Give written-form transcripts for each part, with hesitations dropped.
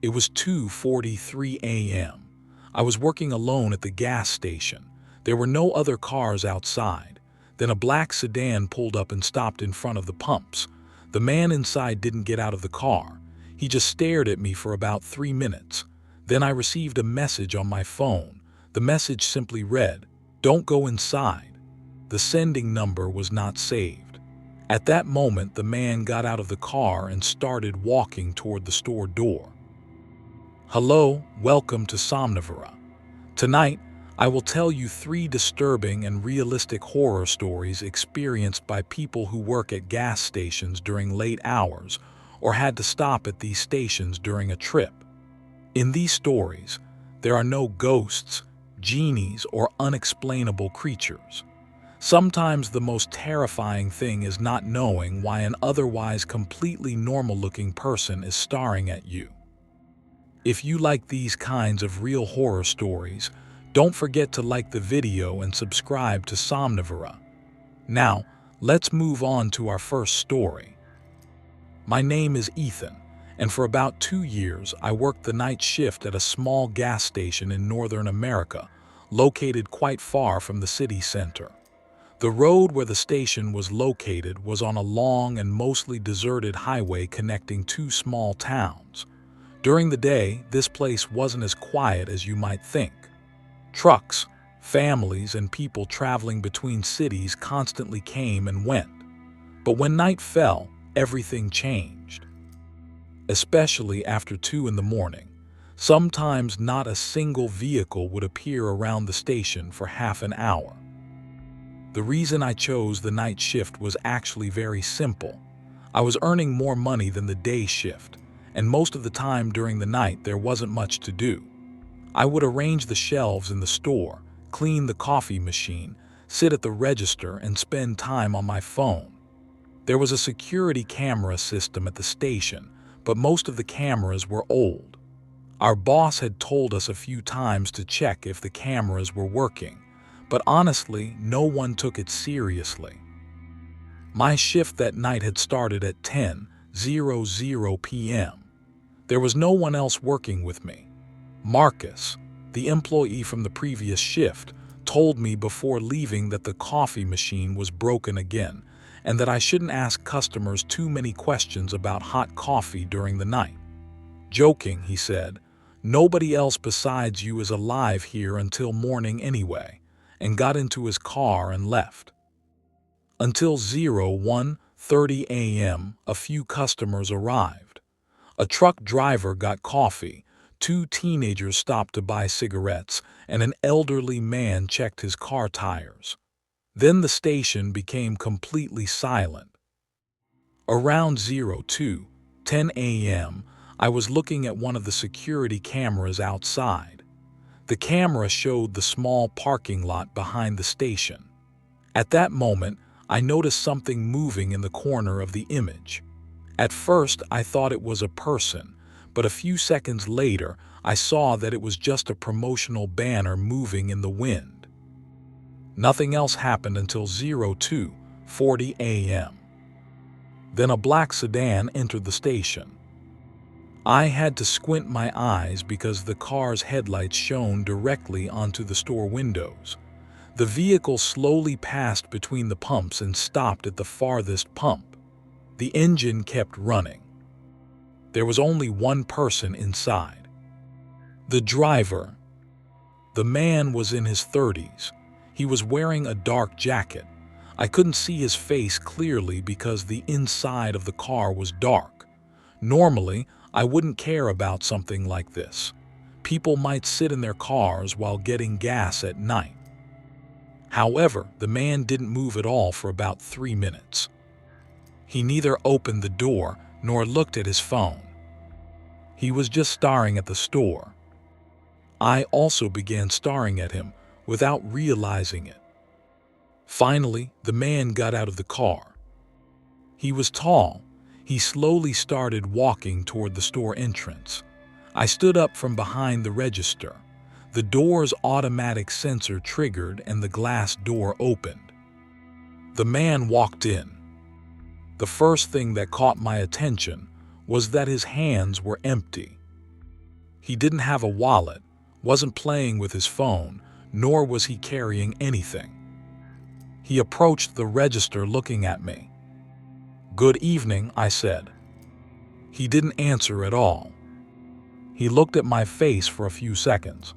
It was 2:43 a.m. I was working alone at the gas station. There were no other cars outside. Then a black sedan pulled up and stopped in front of the pumps. The man inside didn't get out of the car. He just stared at me for about 3 minutes. Then I received a message on my phone. The message simply read, "Don't go inside." The sending number was not saved. At that moment, the man got out of the car and started walking toward the store door. Hello, welcome to Somnivera. Tonight, I will tell you 3 disturbing and realistic horror stories experienced by people who work at gas stations during late hours or had to stop at these stations during a trip. In these stories, there are no ghosts, genies, or unexplainable creatures. Sometimes the most terrifying thing is not knowing why an otherwise completely normal-looking person is staring at you. If you like these kinds of real horror stories, don't forget to like the video and subscribe to Somnivera. Now, let's move on to our first story. My name is Ethan, and for about 2 years I worked the night shift at a small gas station in Northern America, located quite far from the city center. The road where the station was located was on a long and mostly deserted highway connecting 2 small towns. During the day, this place wasn't as quiet as you might think. Trucks, families, and people traveling between cities constantly came and went. But when night fell, everything changed. Especially after 2 in the morning, sometimes not a single vehicle would appear around the station for half an hour. The reason I chose the night shift was actually very simple. I was earning more money than the day shift, and most of the time during the night there wasn't much to do. I would arrange the shelves in the store, clean the coffee machine, sit at the register, and spend time on my phone. There was a security camera system at the station, but most of the cameras were old. Our boss had told us a few times to check if the cameras were working, but honestly, no one took it seriously. My shift that night had started at 10:00 p.m. There was no one else working with me. Marcus, the employee from the previous shift, told me before leaving that the coffee machine was broken again and that I shouldn't ask customers too many questions about hot coffee during the night. Joking, he said, "Nobody else besides you is alive here until morning anyway," and got into his car and left. Until 1:30 a.m., a few customers arrived. A truck driver got coffee, 2 teenagers stopped to buy cigarettes, and an elderly man checked his car tires. Then the station became completely silent. Around 2:10 a.m., I was looking at one of the security cameras outside. The camera showed the small parking lot behind the station. At that moment, I noticed something moving in the corner of the image. At first, I thought it was a person, but a few seconds later, I saw that it was just a promotional banner moving in the wind. Nothing else happened until 2:40 a.m. Then a black sedan entered the station. I had to squint my eyes because the car's headlights shone directly onto the store windows. The vehicle slowly passed between the pumps and stopped at the farthest pump. The engine kept running. There was only one person inside. The driver. The man was in his 30s. He was wearing a dark jacket. I couldn't see his face clearly because the inside of the car was dark. Normally, I wouldn't care about something like this. People might sit in their cars while getting gas at night. However, the man didn't move at all for about 3 minutes. He neither opened the door nor looked at his phone. He was just staring at the store. I also began staring at him without realizing it. Finally, the man got out of the car. He was tall. He slowly started walking toward the store entrance. I stood up from behind the register. The door's automatic sensor triggered and the glass door opened. The man walked in. The first thing that caught my attention was that his hands were empty. He didn't have a wallet, wasn't playing with his phone, nor was he carrying anything. He approached the register looking at me. "Good evening," I said. He didn't answer at all. He looked at my face for a few seconds.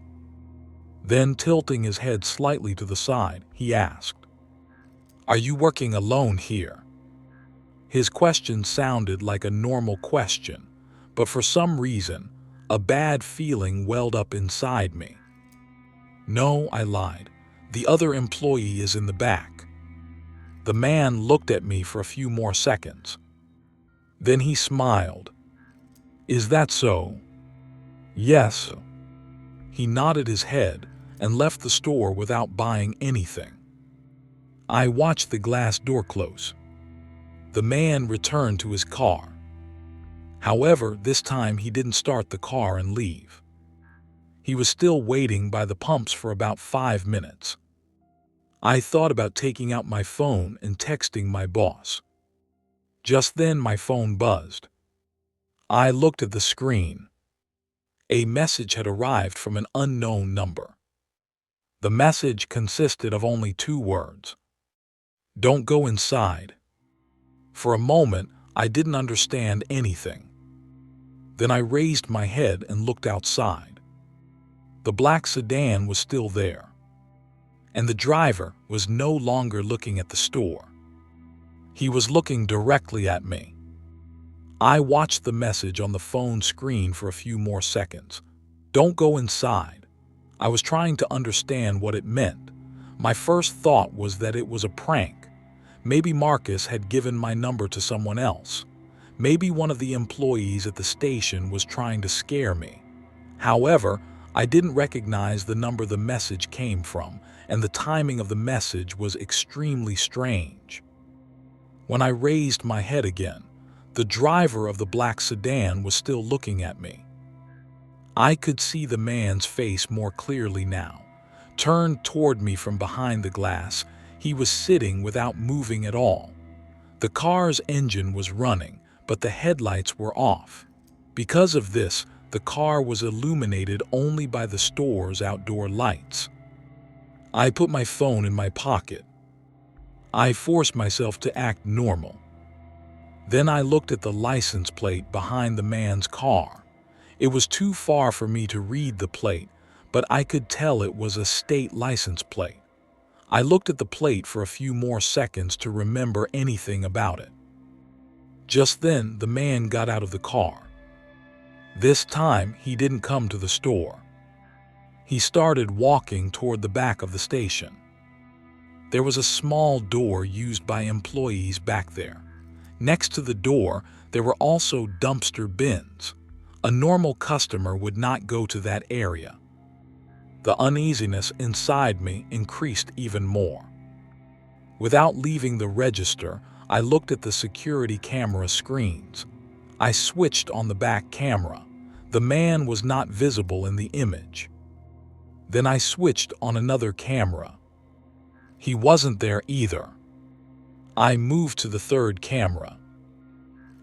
Then, tilting his head slightly to the side, he asked, "Are you working alone here?" His question sounded like a normal question, but for some reason, a bad feeling welled up inside me. "No," I lied. "The other employee is in the back." The man looked at me for a few more seconds. Then he smiled. "Is that so?" "Yes." He nodded his head and left the store without buying anything. I watched the glass door close. The man returned to his car. However, this time he didn't start the car and leave. He was still waiting by the pumps for about 5 minutes. I thought about taking out my phone and texting my boss. Just then my phone buzzed. I looked at the screen. A message had arrived from an unknown number. The message consisted of only 2 words. "Don't go inside." For a moment, I didn't understand anything. Then I raised my head and looked outside. The black sedan was still there, and the driver was no longer looking at the store. He was looking directly at me. I watched the message on the phone screen for a few more seconds. "Don't go inside." I was trying to understand what it meant. My first thought was that it was a prank. Maybe Marcus had given my number to someone else. Maybe one of the employees at the station was trying to scare me. However, I didn't recognize the number the message came from, and the timing of the message was extremely strange. When I raised my head again, the driver of the black sedan was still looking at me. I could see the man's face more clearly now. Turned toward me from behind the glass, he was sitting without moving at all. The car's engine was running, but the headlights were off. Because of this, the car was illuminated only by the store's outdoor lights. I put my phone in my pocket. I forced myself to act normal. Then I looked at the license plate behind the man's car. It was too far for me to read the plate, but I could tell it was a state license plate. I looked at the plate for a few more seconds to remember anything about it. Just then, the man got out of the car. This time, he didn't come to the store. He started walking toward the back of the station. There was a small door used by employees back there. Next to the door, there were also dumpster bins. A normal customer would not go to that area. The uneasiness inside me increased even more. Without leaving the register, I looked at the security camera screens. I switched on the back camera. The man was not visible in the image. Then I switched on another camera. He wasn't there either. I moved to the third camera.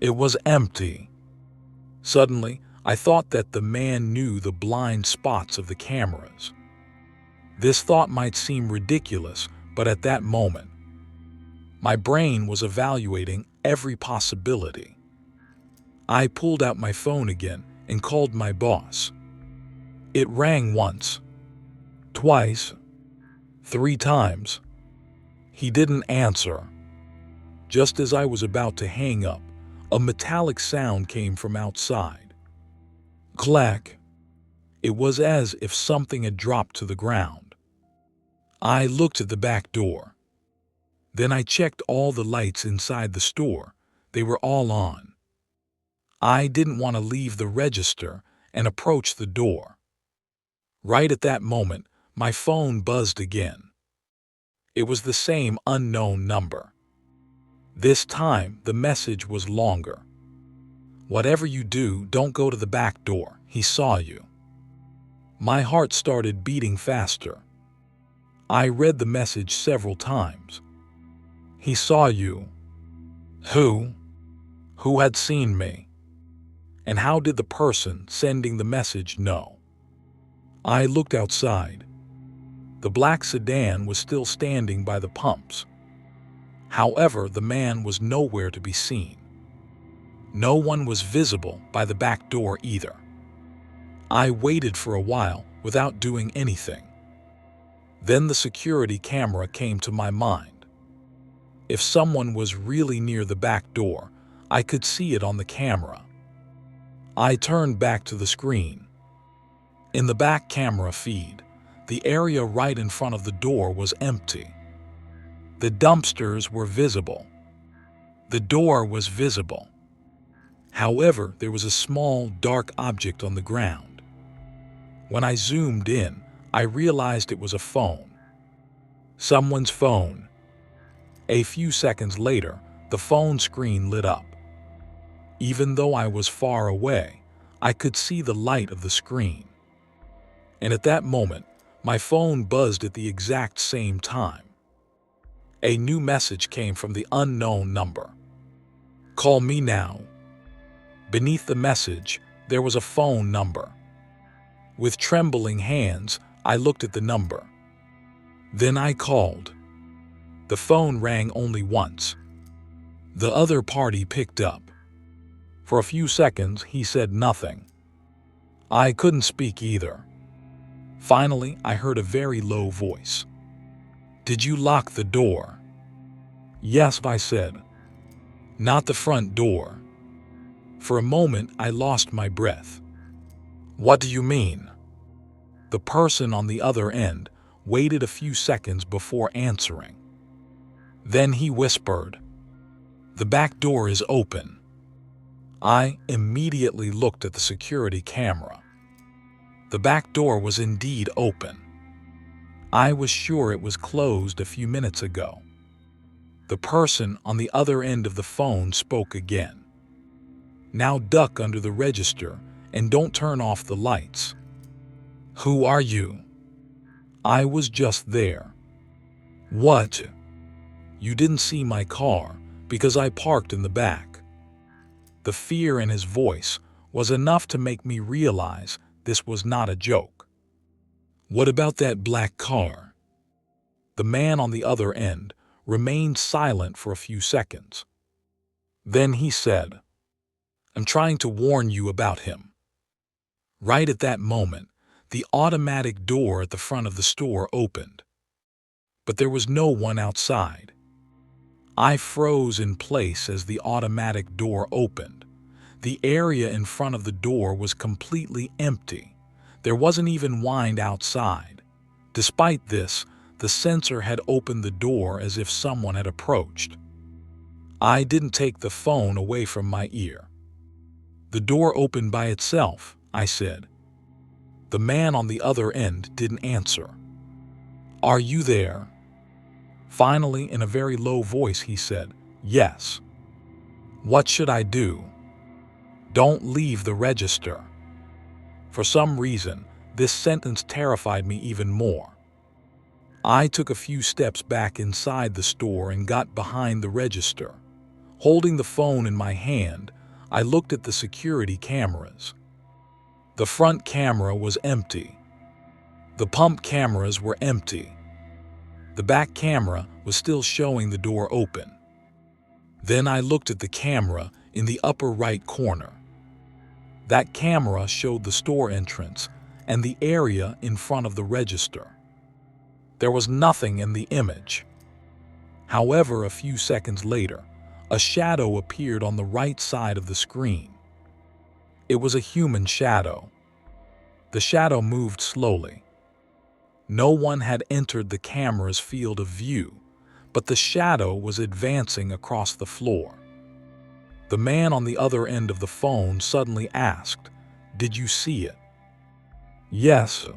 It was empty. Suddenly, I thought that the man knew the blind spots of the cameras. This thought might seem ridiculous, but at that moment, my brain was evaluating every possibility. I pulled out my phone again and called my boss. It rang once, twice, 3 times. He didn't answer. Just as I was about to hang up, a metallic sound came from outside. Clack. It was as if something had dropped to the ground. I looked at the back door. Then I checked all the lights inside the store. They were all on. I didn't want to leave the register and approach the door. Right at that moment, my phone buzzed again. It was the same unknown number. This time, the message was longer. "Whatever you do, don't go to the back door. He saw you." My heart started beating faster. I read the message several times. He saw you. Who? Who had seen me? And how did the person sending the message know? I looked outside. The black sedan was still standing by the pumps. However, the man was nowhere to be seen. No one was visible by the back door either. I waited for a while without doing anything. Then the security camera came to my mind. If someone was really near the back door, I could see it on the camera. I turned back to the screen. In the back camera feed, the area right in front of the door was empty. The dumpsters were visible. The door was visible. However, there was a small, dark object on the ground. When I zoomed in, I realized it was a phone. Someone's phone. A few seconds later, the phone screen lit up. Even though I was far away, I could see the light of the screen. And at that moment, my phone buzzed at the exact same time. A new message came from the unknown number. "Call me now." Beneath the message, there was a phone number. With trembling hands, I looked at the number. Then I called. The phone rang only once. The other party picked up. For a few seconds, he said nothing. I couldn't speak either. Finally, I heard a very low voice. "Did you lock the door?" "Yes," I said. "Not the front door." For a moment, I lost my breath. "What do you mean?" The person on the other end waited a few seconds before answering. Then he whispered, "The back door is open." I immediately looked at the security camera. The back door was indeed open. I was sure it was closed a few minutes ago. The person on the other end of the phone spoke again. "Now duck under the register and don't turn off the lights." "Who are you?" "I was just there." "What?" "You didn't see my car because I parked in the back." The fear in his voice was enough to make me realize this was not a joke. "What about that black car?" The man on the other end remained silent for a few seconds. Then he said, "I'm trying to warn you about him." Right at that moment, the automatic door at the front of the store opened. But there was no one outside. I froze in place as the automatic door opened. The area in front of the door was completely empty. There wasn't even wind outside. Despite this, the sensor had opened the door as if someone had approached. I didn't take the phone away from my ear. "The door opened by itself," I said. The man on the other end didn't answer. "Are you there?" Finally, in a very low voice, he said, "Yes." "What should I do?" "Don't leave the register." For some reason, this sentence terrified me even more. I took a few steps back inside the store and got behind the register. Holding the phone in my hand, I looked at the security cameras. The front camera was empty. The pump cameras were empty. The back camera was still showing the door open. Then I looked at the camera in the upper right corner. That camera showed the store entrance and the area in front of the register. There was nothing in the image. However, a few seconds later, a shadow appeared on the right side of the screen. It was a human shadow. The shadow moved slowly. No one had entered the camera's field of view, but the shadow was advancing across the floor. The man on the other end of the phone suddenly asked, "Did you see it?" "Yes."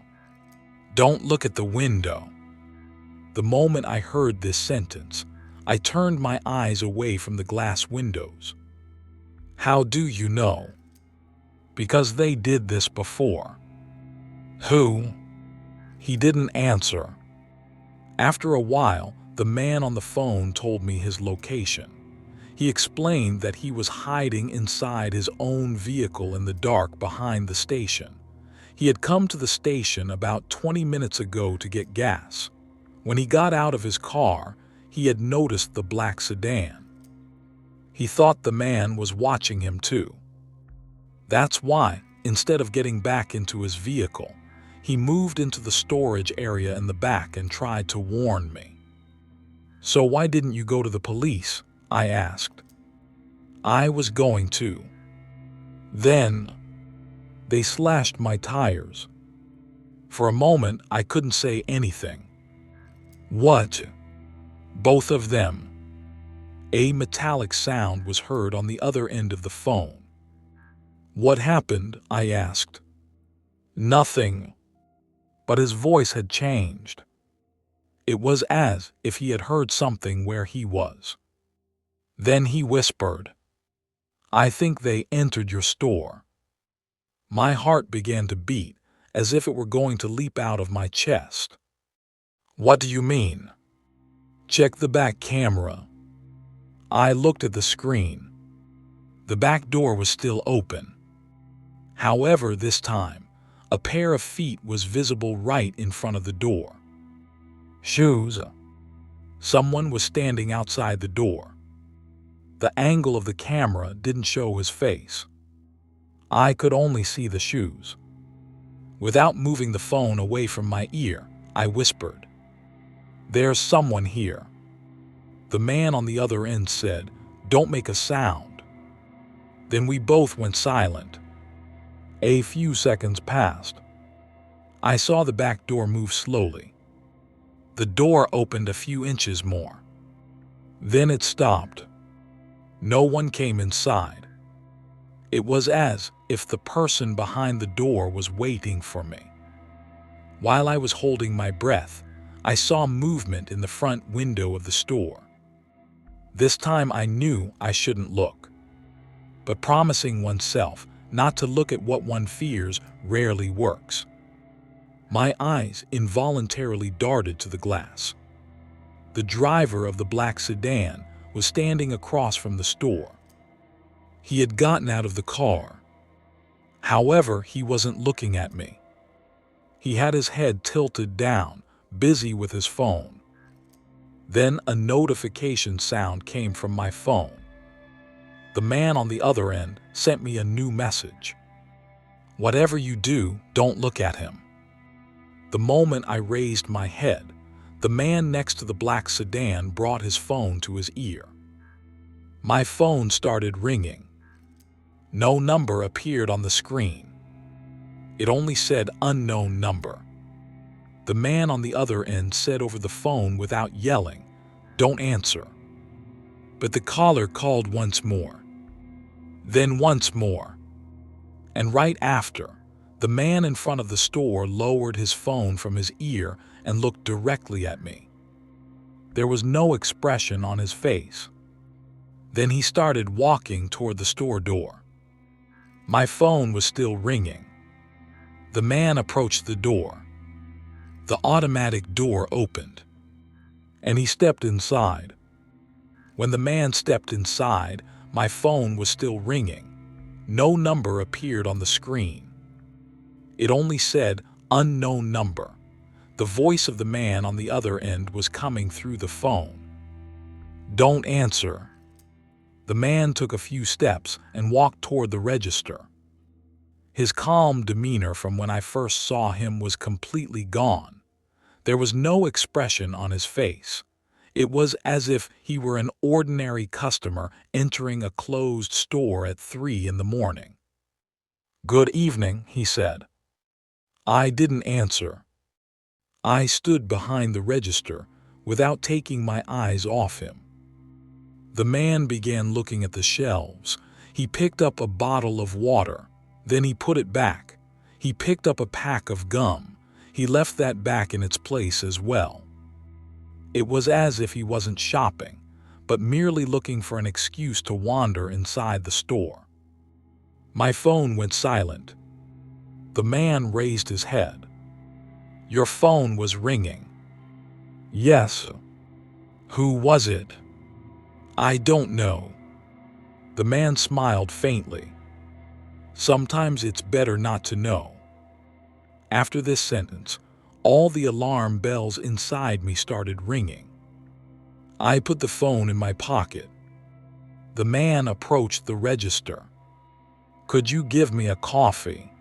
"Don't look at the window." The moment I heard this sentence, I turned my eyes away from the glass windows. "How do you know?" "Because they did this before." "Who?" He didn't answer. After a while, the man on the phone told me his location. He explained that he was hiding inside his own vehicle in the dark behind the station. He had come to the station about 20 minutes ago to get gas. When he got out of his car, he had noticed the black sedan. He thought the man was watching him too. That's why, instead of getting back into his vehicle, he moved into the storage area in the back and tried to warn me. "So why didn't you go to the police?" I asked. "I was going to. Then they slashed my tires." For a moment, I couldn't say anything. "What?" "Both of them." A metallic sound was heard on the other end of the phone. "What happened?" I asked. "Nothing." But his voice had changed. It was as if he had heard something where he was. Then he whispered, "I think they entered your store." My heart began to beat, as if it were going to leap out of my chest. "What do you mean?" "Check the back camera." I looked at the screen. The back door was still open. However, this time, a pair of feet was visible right in front of the door. Shoes. Someone was standing outside the door. The angle of the camera didn't show his face. I could only see the shoes. Without moving the phone away from my ear, I whispered, "There's someone here." The man on the other end said, "Don't make a sound." Then we both went silent. A few seconds passed. I saw the back door move slowly. The door opened a few inches more. Then it stopped. No one came inside. It was as if the person behind the door was waiting for me. While I was holding my breath, I saw movement in the front window of the store. This time I knew I shouldn't look. But promising oneself not to look at what one fears rarely works. My eyes involuntarily darted to the glass. The driver of the black sedan was standing across from the store. He had gotten out of the car. However, he wasn't looking at me. He had his head tilted down, busy with his phone. Then a notification sound came from my phone. The man on the other end sent me a new message. "Whatever you do, don't look at him." The moment I raised my head, the man next to the black sedan brought his phone to his ear. My phone started ringing. No number appeared on the screen. It only said unknown number. The man on the other end said over the phone without yelling, "Don't answer." But the caller called once more. Then once more. And right after, the man in front of the store lowered his phone from his ear and looked directly at me. There was no expression on his face. Then he started walking toward the store door. My phone was still ringing. The man approached the door. The automatic door opened, and he stepped inside. When the man stepped inside, my phone was still ringing. No number appeared on the screen. It only said unknown number. The voice of the man on the other end was coming through the phone. "Don't answer." The man took a few steps and walked toward the register. His calm demeanor from when I first saw him was completely gone. There was no expression on his face. It was as if he were an ordinary customer entering a closed store at 3 in the morning. "Good evening," he said. I didn't answer. I stood behind the register without taking my eyes off him. The man began looking at the shelves. He picked up a bottle of water. Then he put it back. He picked up a pack of gum. He left that back in its place as well. It was as if he wasn't shopping, but merely looking for an excuse to wander inside the store. My phone went silent. The man raised his head. "Your phone was ringing." "Yes." "Who was it?" "I don't know." The man smiled faintly. Sometimes it's better not to know. After this sentence, all the alarm bells inside me started ringing. I put the phone in my pocket. The man approached the register. "Could you give me a coffee?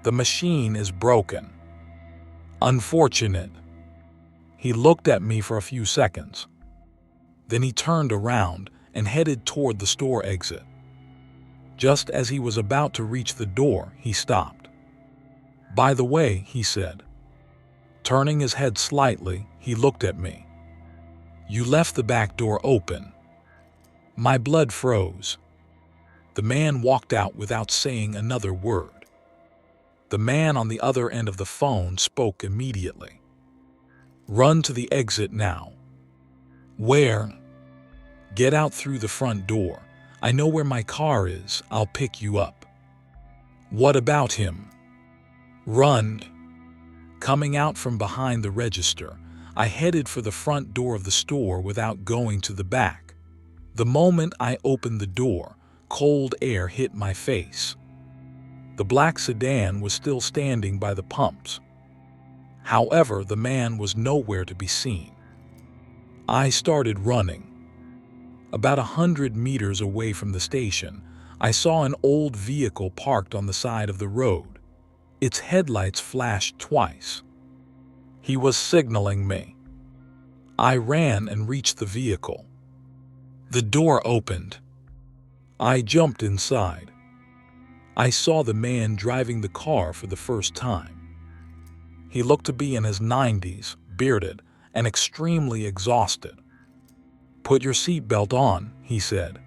The machine is broken." "Unfortunate." He looked at me for a few seconds. Then he turned around and headed toward the store exit. Just as he was about to reach the door, he stopped. "By the way," he said. Turning his head slightly, he looked at me. "You left the back door open." My blood froze. The man walked out without saying another word. The man on the other end of the phone spoke immediately. "Run to the exit now." "Where?" "Get out through the front door. I know where my car is. I'll pick you up." "What about him?" "Run." Coming out from behind the register, I headed for the front door of the store without going to the back. The moment I opened the door, cold air hit my face. The black sedan was still standing by the pumps. However, the man was nowhere to be seen. I started running. About 100 meters away from the station, I saw an old vehicle parked on the side of the road. Its headlights flashed twice. He was signaling me. I ran and reached the vehicle. The door opened. I jumped inside. I saw the man driving the car for the first time. He looked to be in his 90s, bearded, and extremely exhausted. "Put your seatbelt on," he said.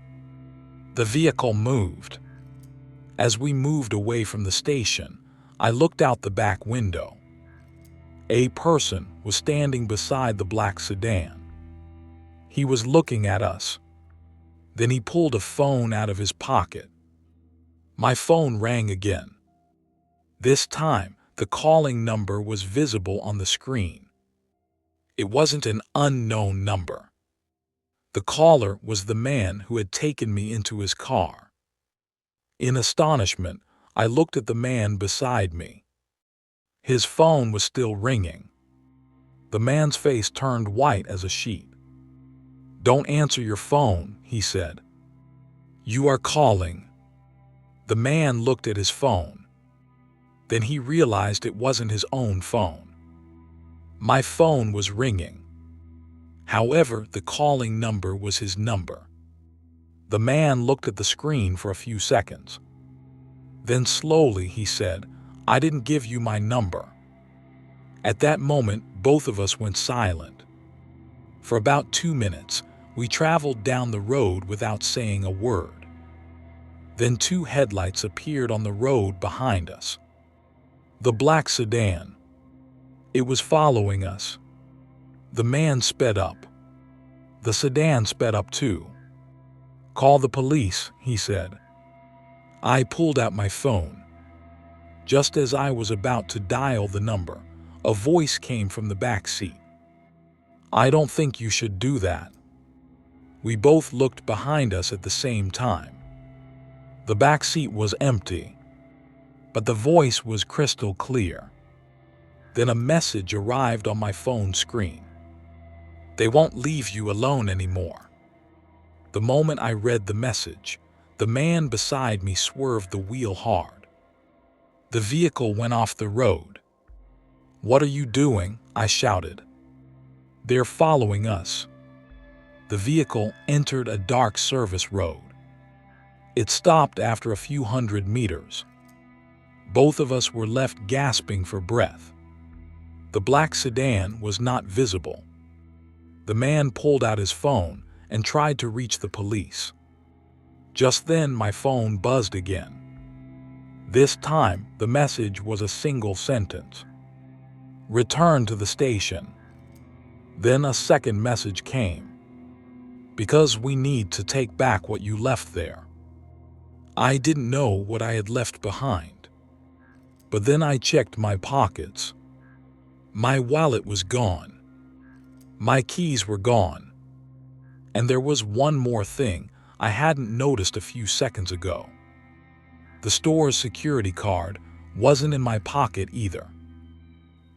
The vehicle moved. As we moved away from the station, I looked out the back window. A person was standing beside the black sedan. He was looking at us. Then he pulled a phone out of his pocket. My phone rang again. This time, the calling number was visible on the screen. It wasn't an unknown number. The caller was the man who had taken me into his car. In astonishment, I looked at the man beside me. His phone was still ringing. The man's face turned white as a sheet. "Don't answer your phone," he said. "You are calling." The man looked at his phone. Then he realized it wasn't his own phone. My phone was ringing. However, the calling number was his number. The man looked at the screen for a few seconds. Then slowly he said, "I didn't give you my number." At that moment, both of us went silent. For about 2 minutes, we traveled down the road without saying a word. Then 2 headlights appeared on the road behind us. The black sedan. It was following us. The man sped up. The sedan sped up too. "Call the police," he said. I pulled out my phone. Just as I was about to dial the number, a voice came from the back seat. "I don't think you should do that." We both looked behind us at the same time. The back seat was empty, but the voice was crystal clear. Then a message arrived on my phone screen. "They won't leave you alone anymore." The moment I read the message, the man beside me swerved the wheel hard. The vehicle went off the road. "What are you doing?" I shouted. "They're following us." The vehicle entered a dark service road. It stopped after a few hundred meters. Both of us were left gasping for breath. The black sedan was not visible. The man pulled out his phone and tried to reach the police. Just then my phone buzzed again. This time, the message was a single sentence. "Return to the station." Then a second message came. "Because we need to take back what you left there." I didn't know what I had left behind. But then I checked my pockets. My wallet was gone. My keys were gone. And there was one more thing. I hadn't noticed a few seconds ago. The store's security card wasn't in my pocket either.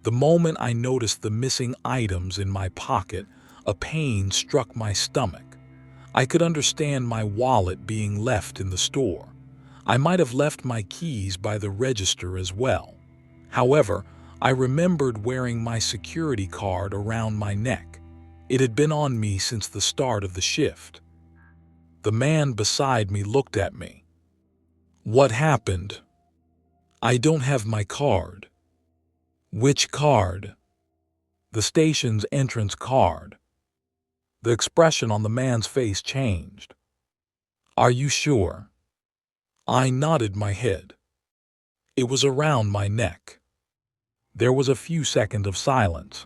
The moment I noticed the missing items in my pocket, a pain struck my stomach. I could understand my wallet being left in the store. I might have left my keys by the register as well. However, I remembered wearing my security card around my neck. It had been on me since the start of the shift. The man beside me looked at me. "What happened?" "I don't have my card." "Which card?" "The station's entrance card." The expression on the man's face changed. "Are you sure?" I nodded my head. It was around my neck. There was a few seconds of silence.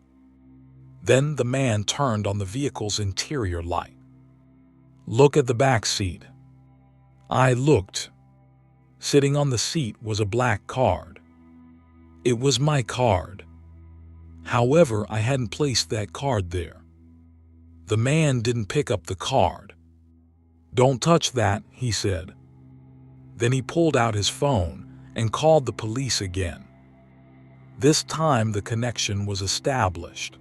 Then the man turned on the vehicle's interior light. "Look at the back seat." I looked. Sitting on the seat was a black card. It was my card. However, I hadn't placed that card there. The man didn't pick up the card. "Don't touch that," he said. Then he pulled out his phone and called the police again. This time the connection was established.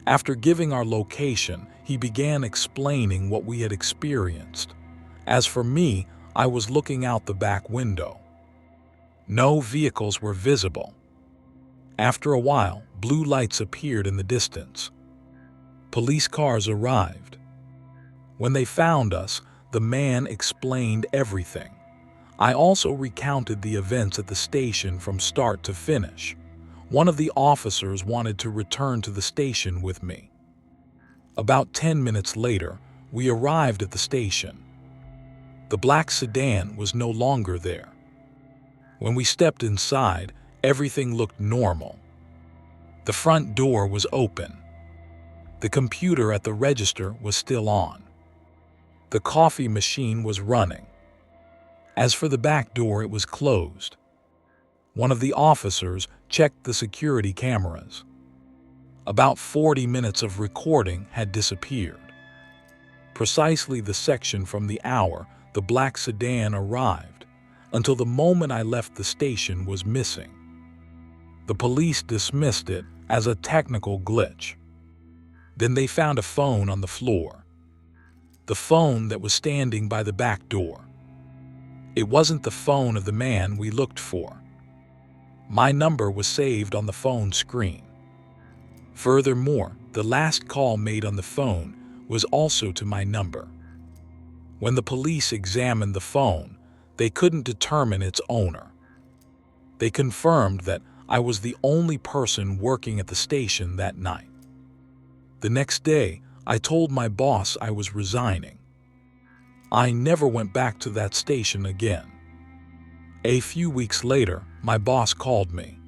After giving our location, he began explaining what we had experienced. As for me, I was looking out the back window. No vehicles were visible. After a while, blue lights appeared in the distance. Police cars arrived. When they found us, the man explained everything. I also recounted the events at the station from start to finish. One of the officers wanted to return to the station with me. About 10 minutes later, we arrived at the station. The black sedan was no longer there. When we stepped inside, everything looked normal. The front door was open. The computer at the register was still on. The coffee machine was running. As for the back door, it was closed. One of the officers checked the security cameras. About 40 minutes of recording had disappeared. Precisely the section from the hour the black sedan arrived until the moment I left the station was missing. The police dismissed it as a technical glitch. Then they found a phone on the floor. The phone that was standing by the back door. It wasn't the phone of the man we looked for. My number was saved on the phone screen. Furthermore, the last call made on the phone was also to my number. When the police examined the phone, they couldn't determine its owner. They confirmed that I was the only person working at the station that night. The next day, I told my boss I was resigning. I never went back to that station again. A few weeks later, my boss called me.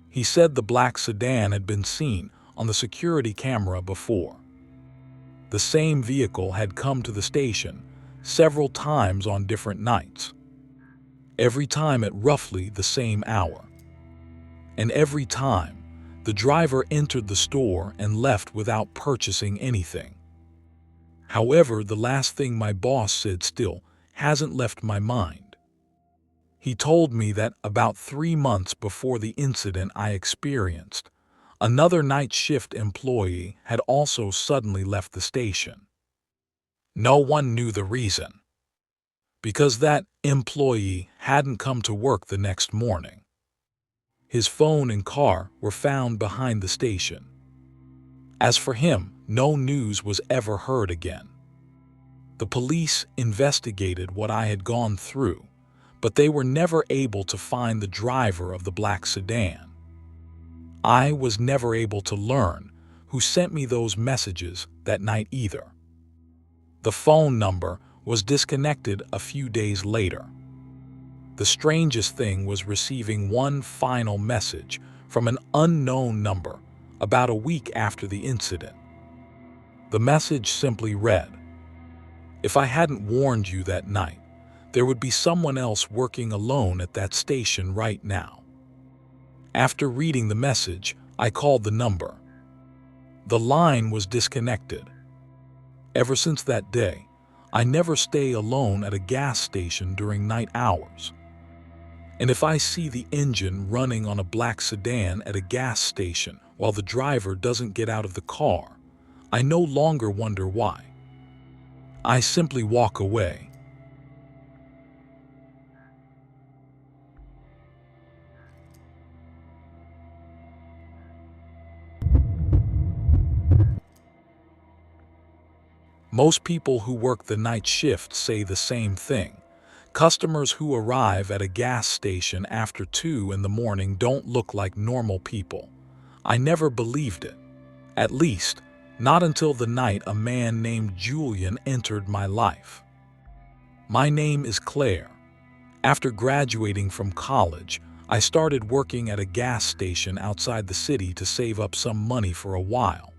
He said the black sedan had been seen on the security camera before. The same vehicle had come to the station several times on different nights. Every time at roughly the same hour. And every time, the driver entered the store and left without purchasing anything. However, the last thing my boss said still hasn't left my mind. He told me that about 3 months before the incident I experienced, another night shift employee had also suddenly left the station. No one knew the reason, because that employee hadn't come to work the next morning. His phone and car were found behind the station. As for him, no news was ever heard again. The police investigated what I had gone through, but they were never able to find the driver of the black sedan. I was never able to learn who sent me those messages that night either. The phone number was disconnected a few days later. The strangest thing was receiving one final message from an unknown number about a week after the incident. The message simply read, "If I hadn't warned you that night, there would be someone else working alone at that station right now." After reading the message, I called the number. The line was disconnected. Ever since that day, I never stay alone at a gas station during night hours. And if I see the engine running on a black sedan at a gas station while the driver doesn't get out of the car, I no longer wonder why. I simply walk away. Most people who work the night shift say the same thing. Customers who arrive at a gas station after 2 in the morning don't look like normal people. I never believed it. At least, not until the night a man named Julian entered my life. My name is Claire. After graduating from college, I started working at a gas station outside the city to save up some money for a while.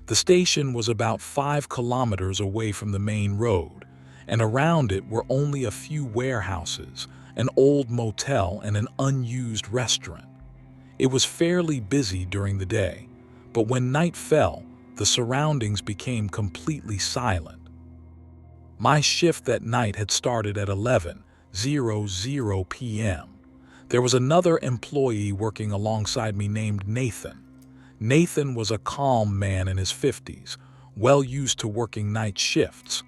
The station was about 5 kilometers away from the main road, and around it were only a few warehouses, an old motel, and an unused restaurant. It was fairly busy during the day, but when night fell, the surroundings became completely silent. My shift that night had started at 11:00 p.m. There was another employee working alongside me named Nathan. Nathan was a calm man in his 50s, well used to working night shifts.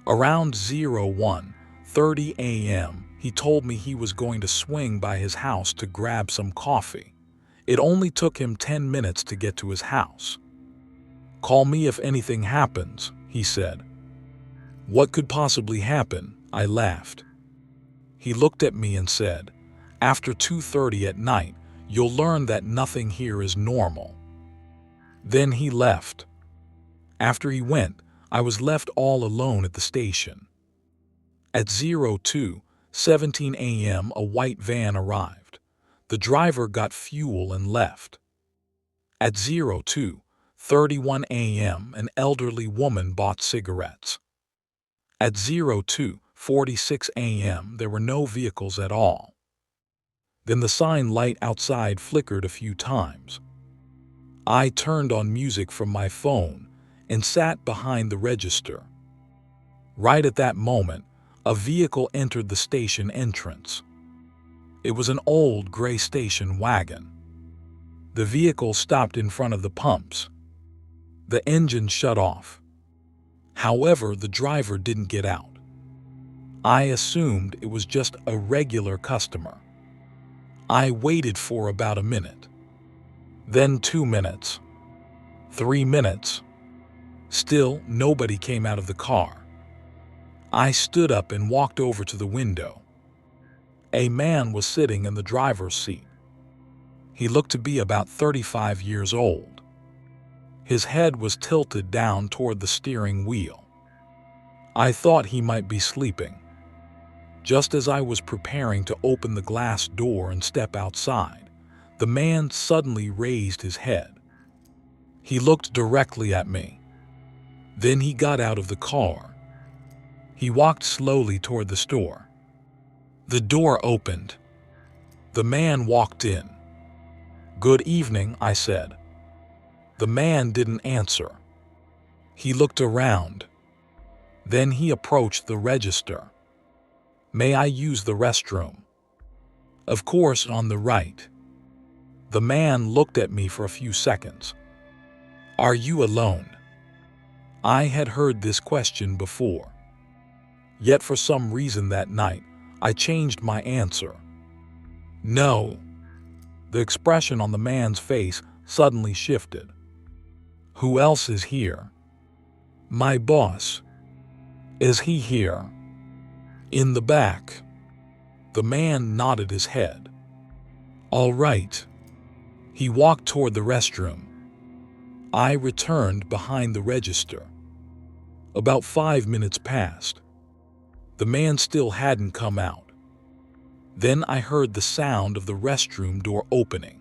Around 01:30 a.m., he told me he was going to swing by his house to grab some coffee. It only took him 10 minutes to get to his house. "Call me if anything happens," he said. "What could possibly happen?" I laughed. He looked at me and said, "After 2:30 at night, you'll learn that nothing here is normal." Then he left. After he went, I was left all alone at the station. At 02:17 a.m., a white van arrived. The driver got fuel and left. At 02:31 a.m., an elderly woman bought cigarettes. At 02:46 a.m., there were no vehicles at all. Then the sign light outside flickered a few times. I turned on music from my phone and sat behind the register. Right at that moment, a vehicle entered the station entrance. It was an old gray station wagon. The vehicle stopped in front of the pumps. The engine shut off. However, the driver didn't get out. I assumed it was just a regular customer. I waited for about a minute. Then 2 minutes. 3 minutes. Still, nobody came out of the car. I stood up and walked over to the window. A man was sitting in the driver's seat. He looked to be about 35 years old. His head was tilted down toward the steering wheel. I thought he might be sleeping. Just as I was preparing to open the glass door and step outside, the man suddenly raised his head. He looked directly at me. Then he got out of the car. He walked slowly toward the store. The door opened. The man walked in. "Good evening," I said. The man didn't answer. He looked around. Then he approached the register. "May I use the restroom?" "Of course, on the right." The man looked at me for a few seconds. "Are you alone?" I had heard this question before. Yet for some reason that night, I changed my answer. "No." The expression on the man's face suddenly shifted. "Who else is here?" "My boss." "Is he here?" "In the back." The man nodded his head. "All right." He walked toward the restroom. I returned behind the register. About 5 minutes passed. The man still hadn't come out. Then I heard the sound of the restroom door opening.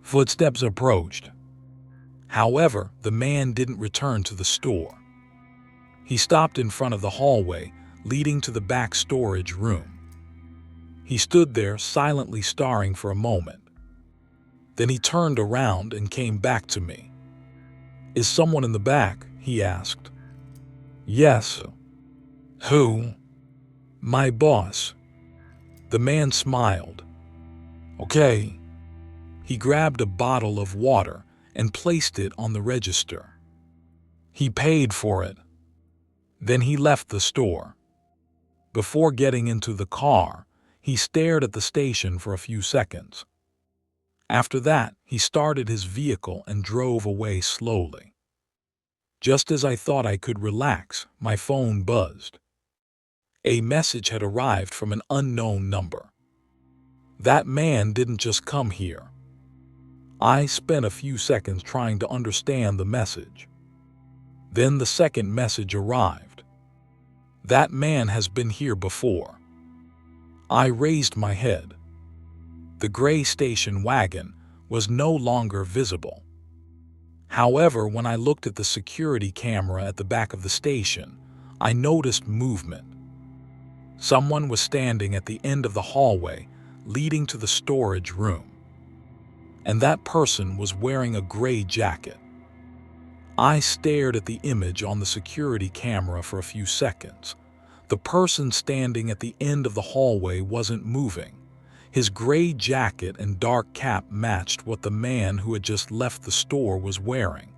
Footsteps approached. However, the man didn't return to the store. He stopped in front of the hallway leading to the back storage room. He stood there silently staring for a moment. Then he turned around and came back to me. "Is someone in the back?" he asked. "Yes." Who? My boss. The man smiled. Okay. He grabbed a bottle of water and placed it on the register. He paid for it. Then he left the store. Before getting into the car, he stared at the station for a few seconds. After that, he started his vehicle and drove away slowly. Just as I thought I could relax, my phone buzzed. A message had arrived from an unknown number. That man didn't just come here. I spent a few seconds trying to understand the message. Then the second message arrived. That man has been here before. I raised my head. The gray station wagon was no longer visible. However, when I looked at the security camera at the back of the station, I noticed movement. Someone was standing at the end of the hallway leading to the storage room. And that person was wearing a gray jacket. I stared at the image on the security camera for a few seconds. The person standing at the end of the hallway wasn't moving. His gray jacket and dark cap matched what the man who had just left the store was wearing.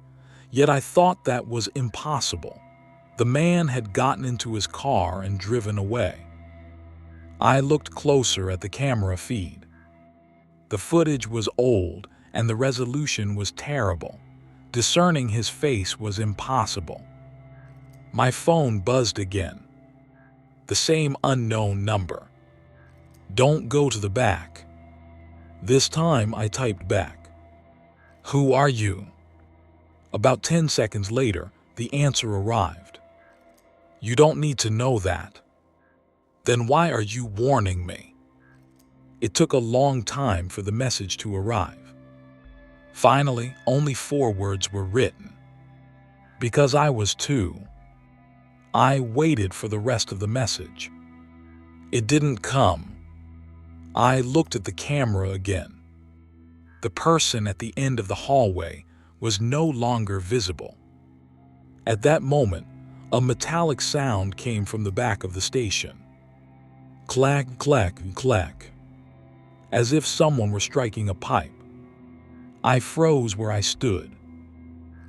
Yet I thought that was impossible. The man had gotten into his car and driven away. I looked closer at the camera feed. The footage was old and the resolution was terrible. Discerning his face was impossible. My phone buzzed again. The same unknown number. Don't go to the back. This time I typed back. Who are you? About 10 seconds later, the answer arrived. You don't need to know that. Then why are you warning me? It took a long time for the message to arrive. Finally, only 4 words were written. Because I was too. I waited for the rest of the message. It didn't come. I looked at the camera again. The person at the end of the hallway was no longer visible. At that moment, a metallic sound came from the back of the station. Clack, clack, clack. As if someone were striking a pipe. I froze where I stood.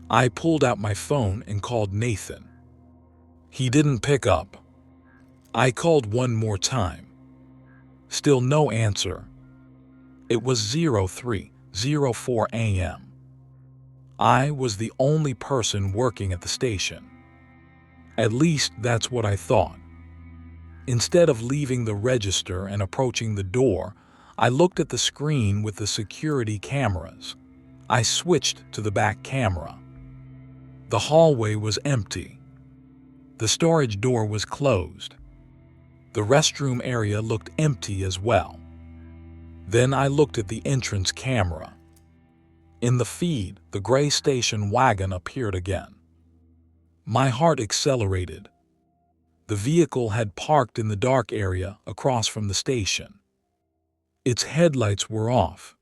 I pulled out my phone and called Nathan. He didn't pick up. I called one more time. Still no answer. It was 03:04 a.m. I was the only person working at the station. At least that's what I thought. Instead of leaving the register and approaching the door, I looked at the screen with the security cameras. I switched to the back camera. The hallway was empty. The storage door was closed. The restroom area looked empty as well. Then I looked at the entrance camera. In the feed, the gray station wagon appeared again. My heart accelerated. The vehicle had parked in the dark area across from the station. Its headlights were off.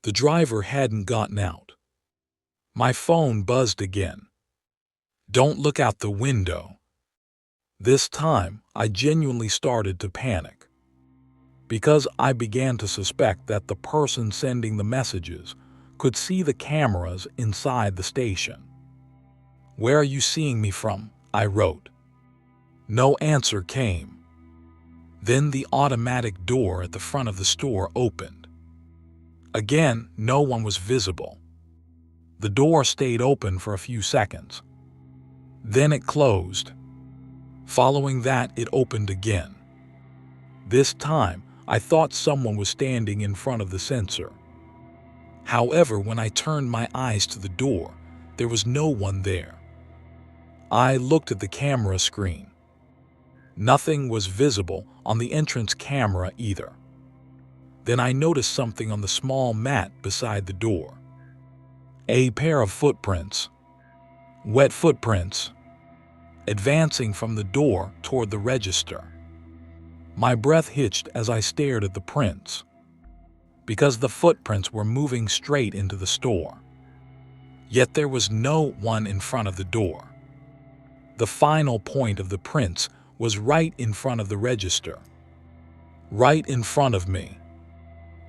The driver hadn't gotten out. My phone buzzed again. Don't look out the window. This time, I genuinely started to panic. Because I began to suspect that the person sending the messages could see the cameras inside the station. Where are you seeing me from? I wrote. No answer came. Then the automatic door at the front of the store opened. Again, no one was visible. The door stayed open for a few seconds. Then it closed. Following that, it opened again. This time, I thought someone was standing in front of the sensor. However, when I turned my eyes to the door, there was no one there. I looked at the camera screen. Nothing was visible on the entrance camera either. Then I noticed something on the small mat beside the door. A pair of footprints. Wet footprints. Advancing from the door toward the register. My breath hitched as I stared at the prints. Because the footprints were moving straight into the store. Yet there was no one in front of the door. The final point of the prints was right in front of the register. Right in front of me.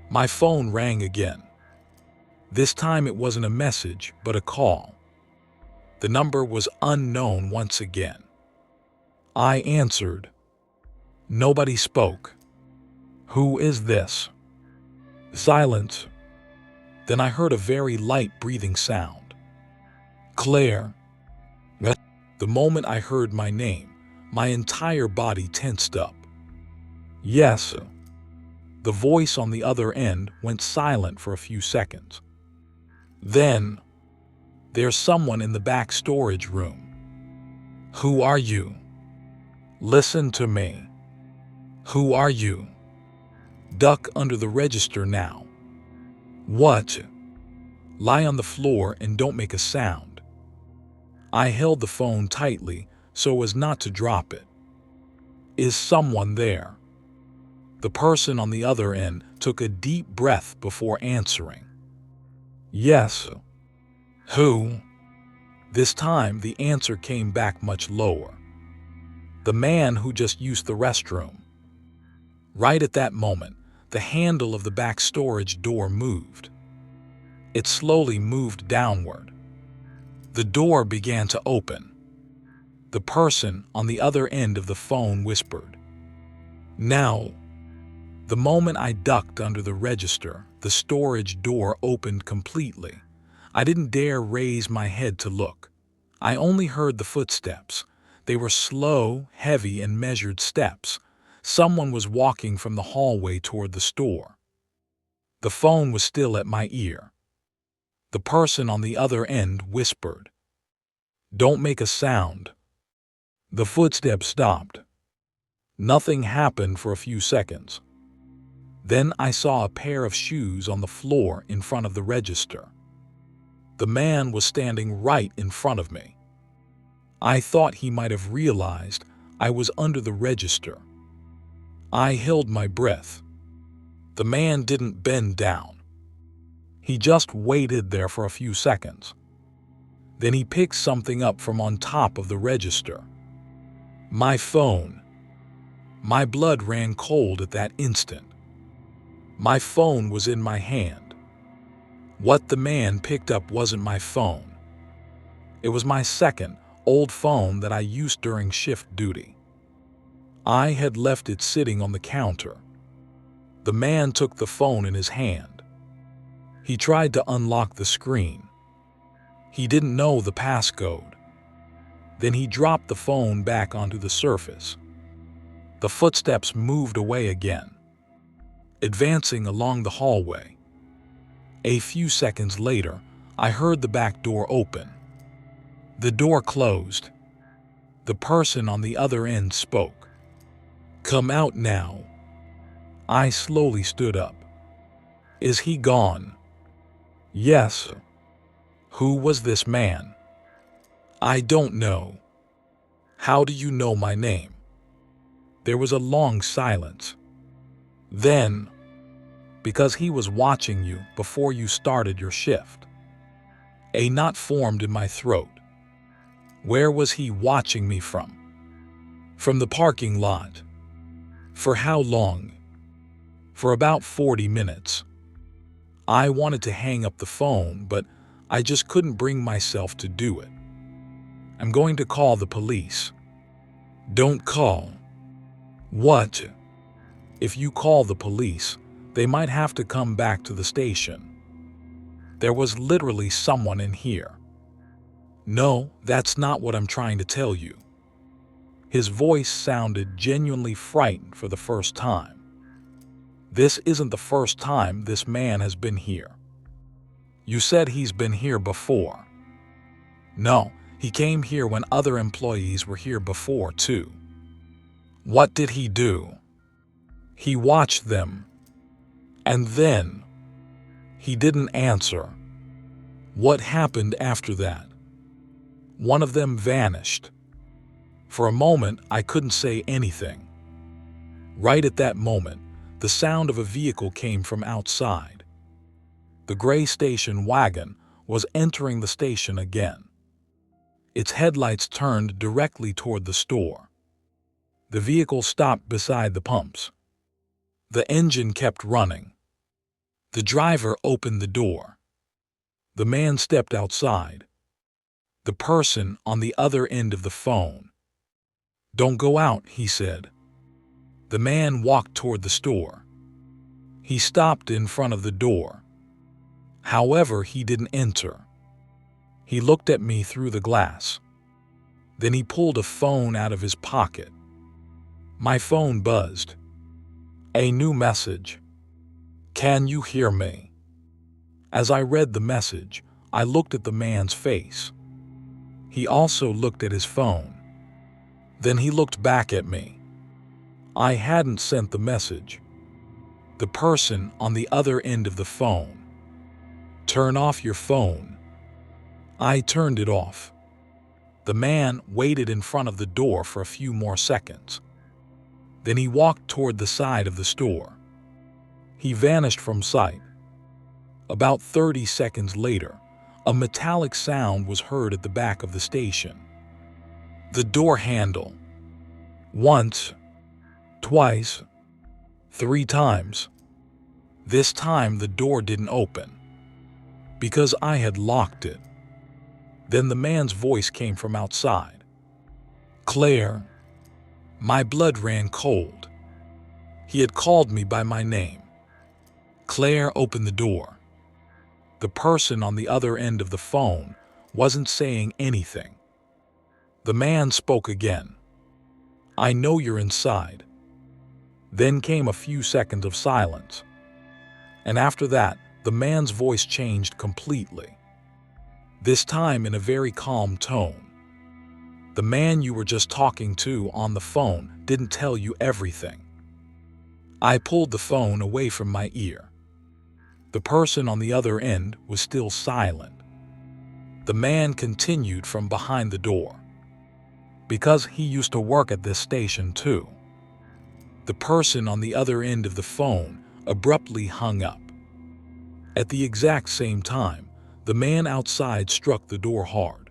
My phone rang again. This time it wasn't a message, but a call. The number was unknown once again. I answered. Nobody spoke. Who is this? Silence. Then I heard a very light breathing sound. Claire. The moment I heard my name, my entire body tensed up. Yes. The voice on the other end went silent for a few seconds. Then, there's someone in the back storage room. Who are you? Listen to me. Who are you? Duck under the register now. What? Lie on the floor and don't make a sound. I held the phone tightly so as not to drop it. Is someone there? The person on the other end took a deep breath before answering. Yes. Who? This time the answer came back much lower. The man who just used the restroom. Right at that moment, the handle of the back storage door moved. It slowly moved downward. The door began to open. The person on the other end of the phone whispered, "Now." The moment I ducked under the register, the storage door opened completely. I didn't dare raise my head to look. I only heard the footsteps. They were slow, heavy, and measured steps. Someone was walking from the hallway toward the store. The phone was still at my ear. The person on the other end whispered, "Don't make a sound." The footsteps stopped. Nothing happened for a few seconds. Then I saw a pair of shoes on the floor in front of the register. The man was standing right in front of me. I thought he might have realized I was under the register. I held my breath. The man didn't bend down. He just waited there for a few seconds. Then he picked something up from on top of the register. My phone. My blood ran cold at that instant. My phone was in my hand. What the man picked up wasn't my phone. It was my second, old phone that I used during shift duty. I had left it sitting on the counter. The man took the phone in his hand. He tried to unlock the screen. He didn't know the passcode. Then he dropped the phone back onto the surface. The footsteps moved away again, advancing along the hallway. A few seconds later, I heard the back door open. The door closed. The person on the other end spoke. "Come out now." I slowly stood up. "Is he gone?" "Yes." "Who was this man?" "I don't know." "How do you know my name?" There was a long silence. Then, "Because he was watching you before you started your shift." A knot formed in my throat. Where was he watching me from? From the parking lot. For how long? For about 40 minutes. I wanted to hang up the phone, but I just couldn't bring myself to do it. "I'm going to call the police." "Don't call." "What?" "If you call the police, they might have to come back to the station." There was literally someone in here. "No, that's not what I'm trying to tell you." His voice sounded genuinely frightened for the first time. "This isn't the first time this man has been here." "You said he's been here before." "No, he came here when other employees were here before too." "What did he do?" "He watched them. And then..." He didn't answer. "What happened after that?" "One of them vanished." For a moment, I couldn't say anything. Right at that moment, the sound of a vehicle came from outside. The gray station wagon was entering the station again. Its headlights turned directly toward the store. The vehicle stopped beside the pumps. The engine kept running. The driver opened the door. The man stepped outside. The person on the other end of the phone. "Don't go out," he said. The man walked toward the store. He stopped in front of the door. However, he didn't enter. He looked at me through the glass. Then he pulled a phone out of his pocket. My phone buzzed. A new message. "Can you hear me?" As I read the message, I looked at the man's face. He also looked at his phone. Then he looked back at me. I hadn't sent the message. The person on the other end of the phone. "Turn off your phone." I turned it off. The man waited in front of the door for a few more seconds. Then he walked toward the side of the store. He vanished from sight. About 30 seconds later, a metallic sound was heard at the back of the station. The door handle. Once, twice, 3 times. This time the door didn't open, because I had locked it. Then the man's voice came from outside. "Claire." My blood ran cold. He had called me by my name. Claire opened the door. The person on the other end of the phone wasn't saying anything. The man spoke again. "I know you're inside." Then came a few seconds of silence. And after that, the man's voice changed completely. This time in a very calm tone. "The man you were just talking to on the phone didn't tell you everything." I pulled the phone away from my ear. The person on the other end was still silent. The man continued from behind the door. Because he used to work at this station too. The person on the other end of the phone abruptly hung up. At the exact same time, the man outside struck the door hard.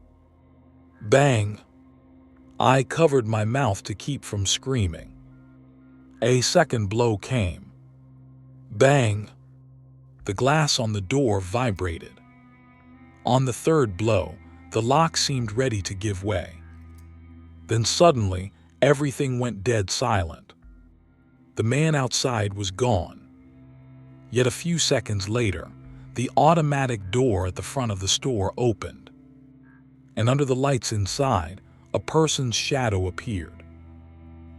Bang! I covered my mouth to keep from screaming. A second blow came. Bang! The glass on the door vibrated. On the third blow, the lock seemed ready to give way. Then suddenly, everything went dead silent. The man outside was gone. Yet a few seconds later, the automatic door at the front of the store opened. And under the lights inside, a person's shadow appeared.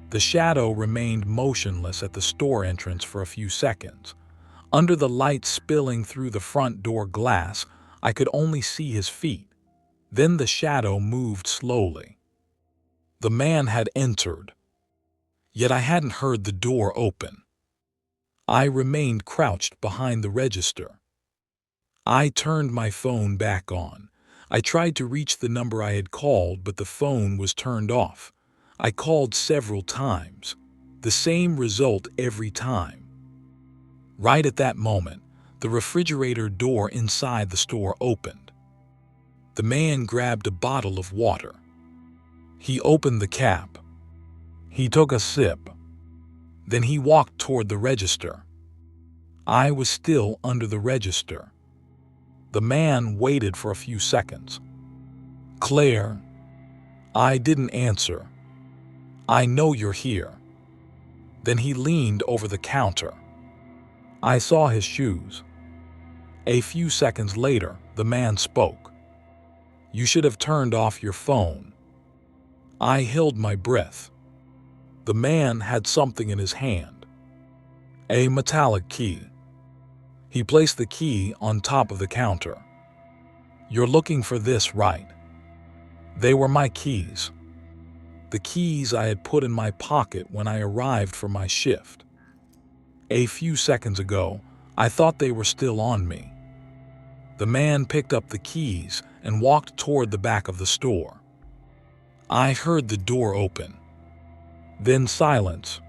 The shadow remained motionless at the store entrance for a few seconds. Under the light spilling through the front door glass, I could only see his feet. Then the shadow moved slowly. The man had entered. Yet I hadn't heard the door open. I remained crouched behind the register. I turned my phone back on. I tried to reach the number I had called, but the phone was turned off. I called several times. The same result every time. Right at that moment, the refrigerator door inside the store opened. The man grabbed a bottle of water. He opened the cap. He took a sip. Then he walked toward the register. I was still under the register. The man waited for a few seconds. Claire. I didn't answer. I know you're here. Then he leaned over the counter. I saw his shoes. A few seconds later, the man spoke. You should have turned off your phone. I held my breath. The man had something in his hand. A metallic key. He placed the key on top of the counter. You're looking for this, right? They were my keys. The keys I had put in my pocket when I arrived for my shift. A few seconds ago, I thought they were still on me. The man picked up the keys and walked toward the back of the store. I heard the door open. Then silence.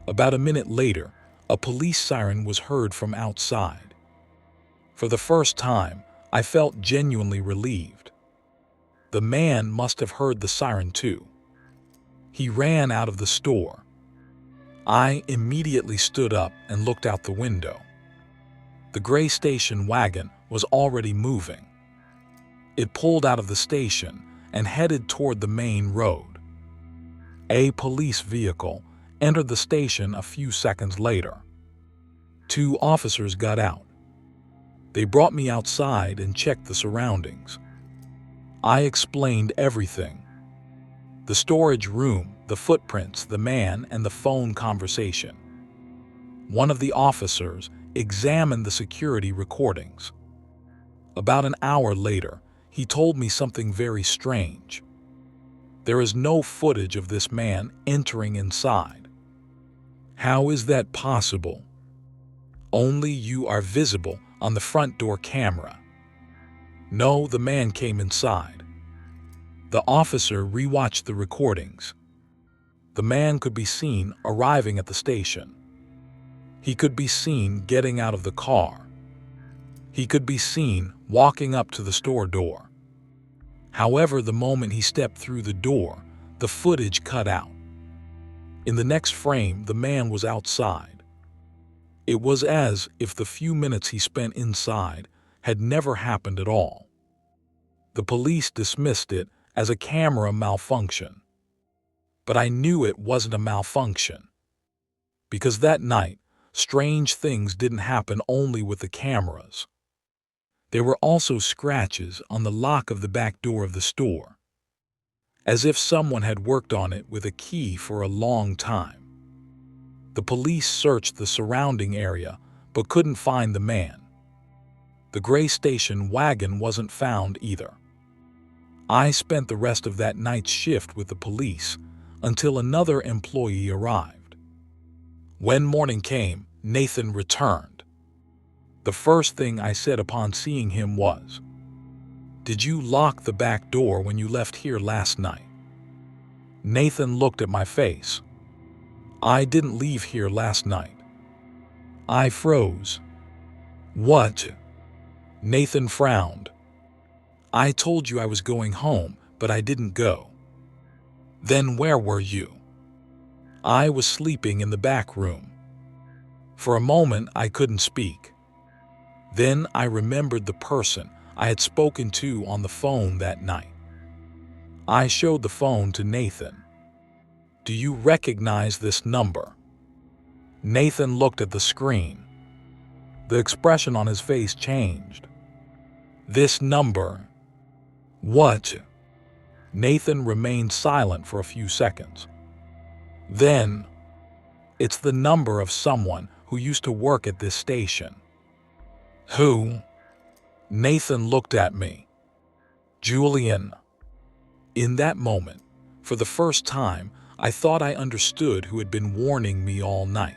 About a minute later, a police siren was heard from outside. For the first time, I felt genuinely relieved. The man must have heard the siren too. He ran out of the store. I immediately stood up and looked out the window. The gray station wagon was already moving. It pulled out of the station and headed toward the main road. A police vehicle entered the station a few seconds later. 2 officers got out. They brought me outside and checked the surroundings. I explained everything: the storage room, the footprints, the man, and the phone conversation. One of the officers examined the security recordings. About an hour later, he told me something very strange. There is no footage of this man entering inside. How is that possible? Only you are visible on the front door camera. No, the man came inside. The officer rewatched the recordings. The man could be seen arriving at the station. He could be seen getting out of the car. He could be seen walking up to the store door. However, the moment he stepped through the door, the footage cut out. In the next frame, the man was outside. It was as if the few minutes he spent inside had never happened at all. The police dismissed it as a camera malfunction. But I knew it wasn't a malfunction. Because that night, strange things didn't happen only with the cameras. There were also scratches on the lock of the back door of the store, as if someone had worked on it with a key for a long time. The police searched the surrounding area but couldn't find the man. The gray station wagon wasn't found either. I spent the rest of that night's shift with the police until another employee arrived. When morning came, Nathan returned. The first thing I said upon seeing him was, "Did you lock the back door when you left here last night?" Nathan looked at my face. "I didn't leave here last night." I froze. "What?" Nathan frowned. "I told you I was going home, but I didn't go." "Then where were you?" "I was sleeping in the back room." For a moment, I couldn't speak. Then I remembered the person I had spoken to on the phone that night. I showed the phone to Nathan. "Do you recognize this number?" Nathan looked at the screen. The expression on his face changed. "This number?" "What?" Nathan remained silent for a few seconds. Then, "It's the number of someone who used to work at this station." "Who?" Nathan looked at me. "Julian." In that moment, for the first time, I thought I understood who had been warning me all night.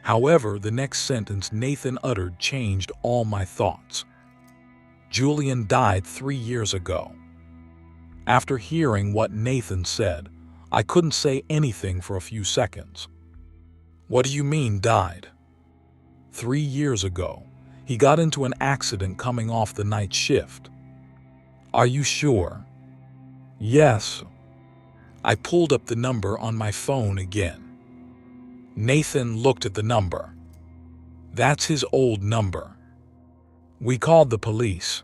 However, the next sentence Nathan uttered changed all my thoughts. "Julian died 3 years ago." After hearing what Nathan said, I couldn't say anything for a few seconds. "What do you mean, died?" 3 years ago, he got into an accident coming off the night shift." "Are you sure?" "Yes." I pulled up the number on my phone again. Nathan looked at the number. "That's his old number." We called the police.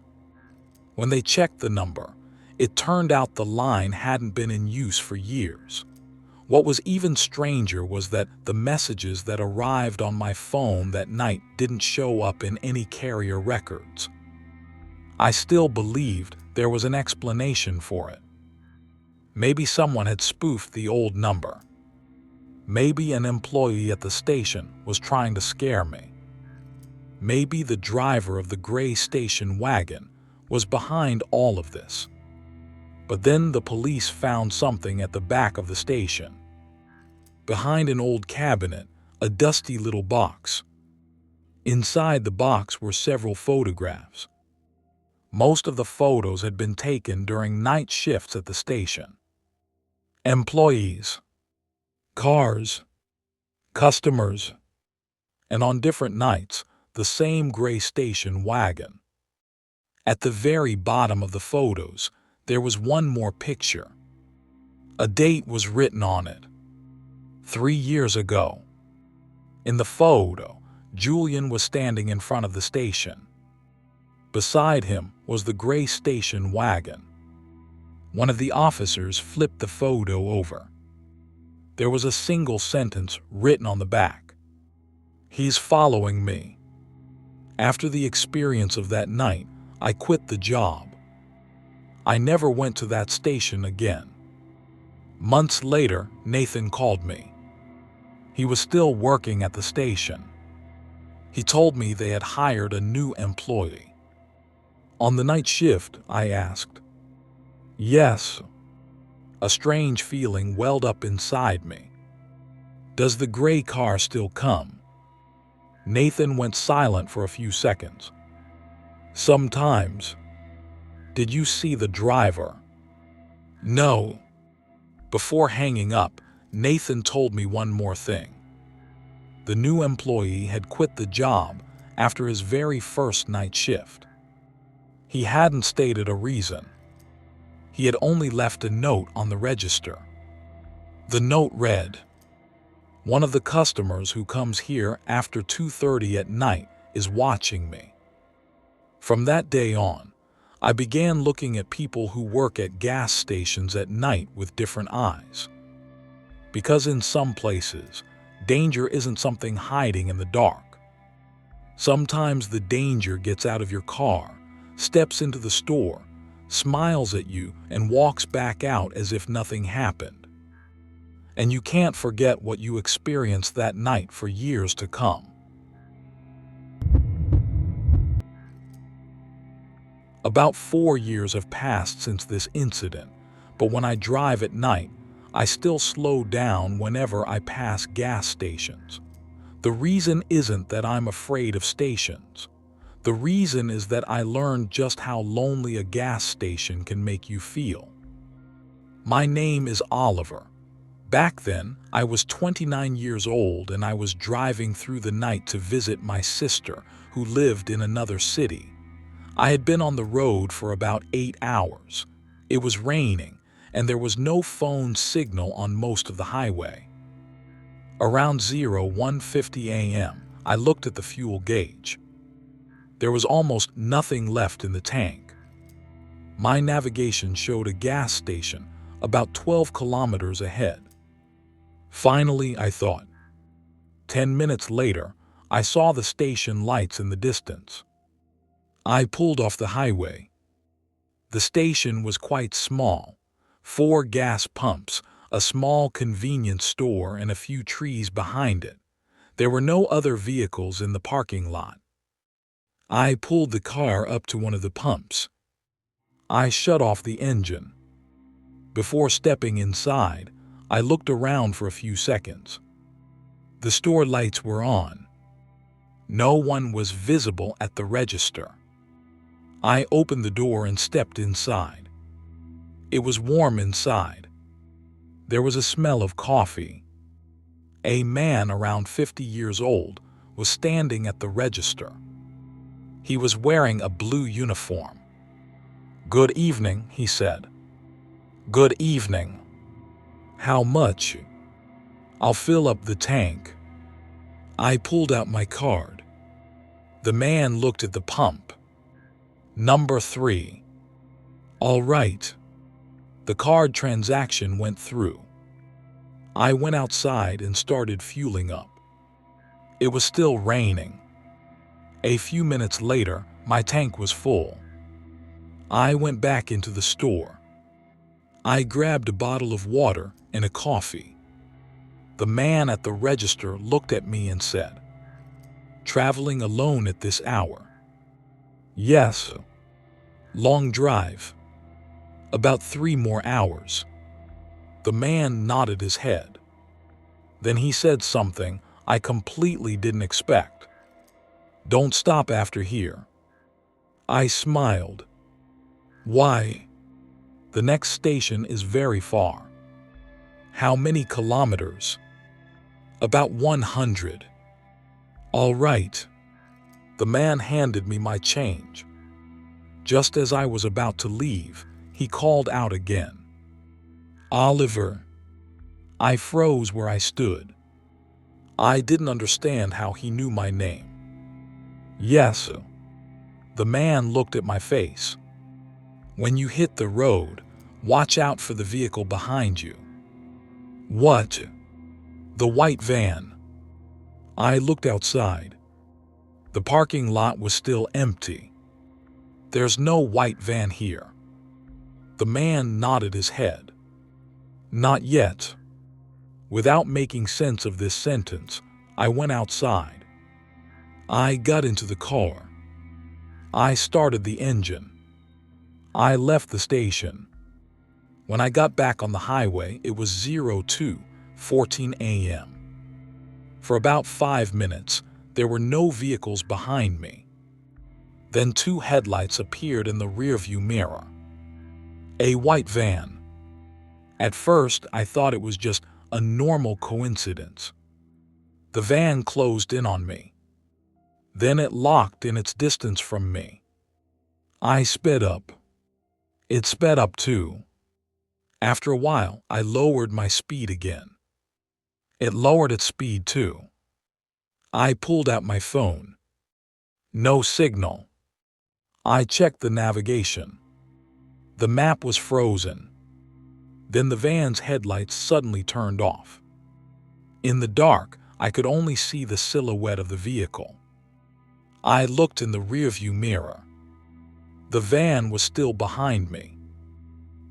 When they checked the number, it turned out the line hadn't been in use for years. What was even stranger was that the messages that arrived on my phone that night didn't show up in any carrier records. I still believed there was an explanation for it. Maybe someone had spoofed the old number. Maybe an employee at the station was trying to scare me. Maybe the driver of the gray station wagon was behind all of this. But then the police found something at the back of the station. Behind an old cabinet, a dusty little box. Inside the box were several photographs. Most of the photos had been taken during night shifts at the station. Employees, cars, customers, and on different nights, the same gray station wagon. At the very bottom of the photos, there was one more picture. A date was written on it. 3 years ago. In the photo, Julian was standing in front of the station. Beside him was the gray station wagon. One of the officers flipped the photo over. There was a single sentence written on the back. "He's following me." After the experience of that night, I quit the job. I never went to that station again. Months later, Nathan called me. He was still working at the station. He told me they had hired a new employee. On the night shift, I asked. Yes. A strange feeling welled up inside me. Does the gray car still come? Nathan went silent for a few seconds. Sometimes. Did you see the driver? No. Before hanging up, Nathan told me one more thing. The new employee had quit the job after his very first night shift. He hadn't stated a reason. He had only left a note on the register. The note read, "One of the customers who comes here after 2:30 at night is watching me." From that day on, I began looking at people who work at gas stations at night with different eyes. Because in some places, danger isn't something hiding in the dark. Sometimes the danger gets out of your car, steps into the store, smiles at you, and walks back out as if nothing happened. And you can't forget what you experienced that night for years to come. About 4 years have passed since this incident, but when I drive at night, I still slow down whenever I pass gas stations. The reason isn't that I'm afraid of stations. The reason is that I learned just how lonely a gas station can make you feel. My name is Oliver. Back then, I was 29 years old and I was driving through the night to visit my sister who lived in another city. I had been on the road for about 8 hours. It was raining and there was no phone signal on most of the highway. Around 01:50 a.m., I looked at the fuel gauge. There was almost nothing left in the tank. My navigation showed a gas station about 12 kilometers ahead. Finally, I thought. 10 minutes later, I saw the station lights in the distance. I pulled off the highway. The station was quite small. 4 gas pumps, a small convenience store, and a few trees behind it. There were no other vehicles in the parking lot. I pulled the car up to one of the pumps. I shut off the engine. Before stepping inside, I looked around for a few seconds. The store lights were on. No one was visible at the register. I opened the door and stepped inside. It was warm inside. There was a smell of coffee. A man around 50 years old was standing at the register. He was wearing a blue uniform. "Good evening," he said. "Good evening. How much?" "I'll fill up the tank." I pulled out my card. The man looked at the pump. "Number 3. All right." The card transaction went through. I went outside and started fueling up. It was still raining. A few minutes later, my tank was full. I went back into the store. I grabbed a bottle of water and a coffee. The man at the register looked at me and said, "Traveling alone at this hour?" "Yes." "Long drive?" "About 3 more hours." The man nodded his head. Then he said something I completely didn't expect. "Don't stop after here." I smiled. "Why?" "The next station is very far." "How many kilometers?" "About 100. "All right." The man handed me my change. Just as I was about to leave, he called out again. Oliver. I froze where I stood. I didn't understand how he knew my name. Yes. The man looked at my face. When you hit the road, watch out for the vehicle behind you. What? The white van. I looked outside. The parking lot was still empty. There's no white van here. The man nodded his head. Not yet. Without making sense of this sentence, I went outside. I got into the car. I started the engine. I left the station. When I got back on the highway, it was 02:14 a.m. For about 5 minutes, there were no vehicles behind me. Then 2 headlights appeared in the rearview mirror. A white van. At first, I thought it was just a normal coincidence. The van closed in on me. Then it locked in its distance from me. I sped up. It sped up too. After a while, I lowered my speed again. It lowered its speed too. I pulled out my phone. No signal. I checked the navigation. The map was frozen. Then the van's headlights suddenly turned off. In the dark, I could only see the silhouette of the vehicle. I looked in the rearview mirror. The van was still behind me.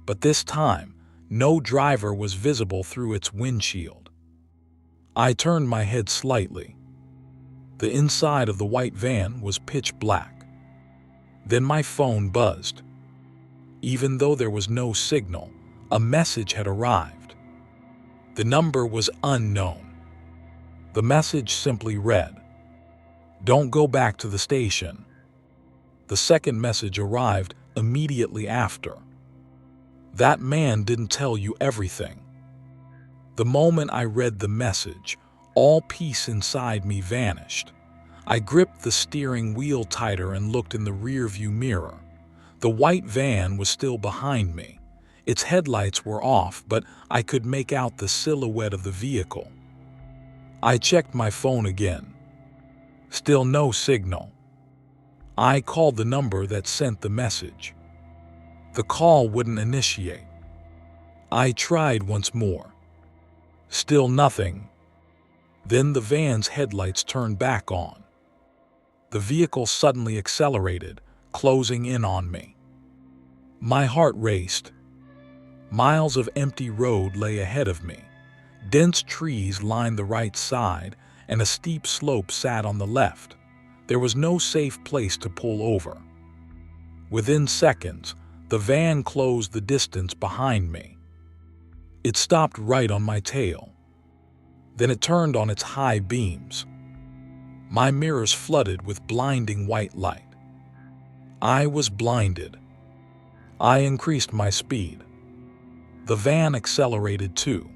But this time, no driver was visible through its windshield. I turned my head slightly. The inside of the white van was pitch black. Then my phone buzzed. Even though there was no signal, a message had arrived. The number was unknown. The message simply read, "Don't go back to the station." The second message arrived immediately after. "That man didn't tell you everything." The moment I read the message, all peace inside me vanished. I gripped the steering wheel tighter and looked in the rearview mirror. The white van was still behind me. Its headlights were off, but I could make out the silhouette of the vehicle. I checked my phone again. Still no signal. I called the number that sent the message. The call wouldn't initiate. I tried once more. Still nothing. Then the van's headlights turned back on. The vehicle suddenly accelerated, closing in on me. My heart raced. Miles of empty road lay ahead of me. Dense trees lined the right side, and a steep slope sat on the left. There was no safe place to pull over. Within seconds, the van closed the distance behind me. It stopped right on my tail. Then it turned on its high beams. My mirrors flooded with blinding white light. I was blinded. I increased my speed. The van accelerated too.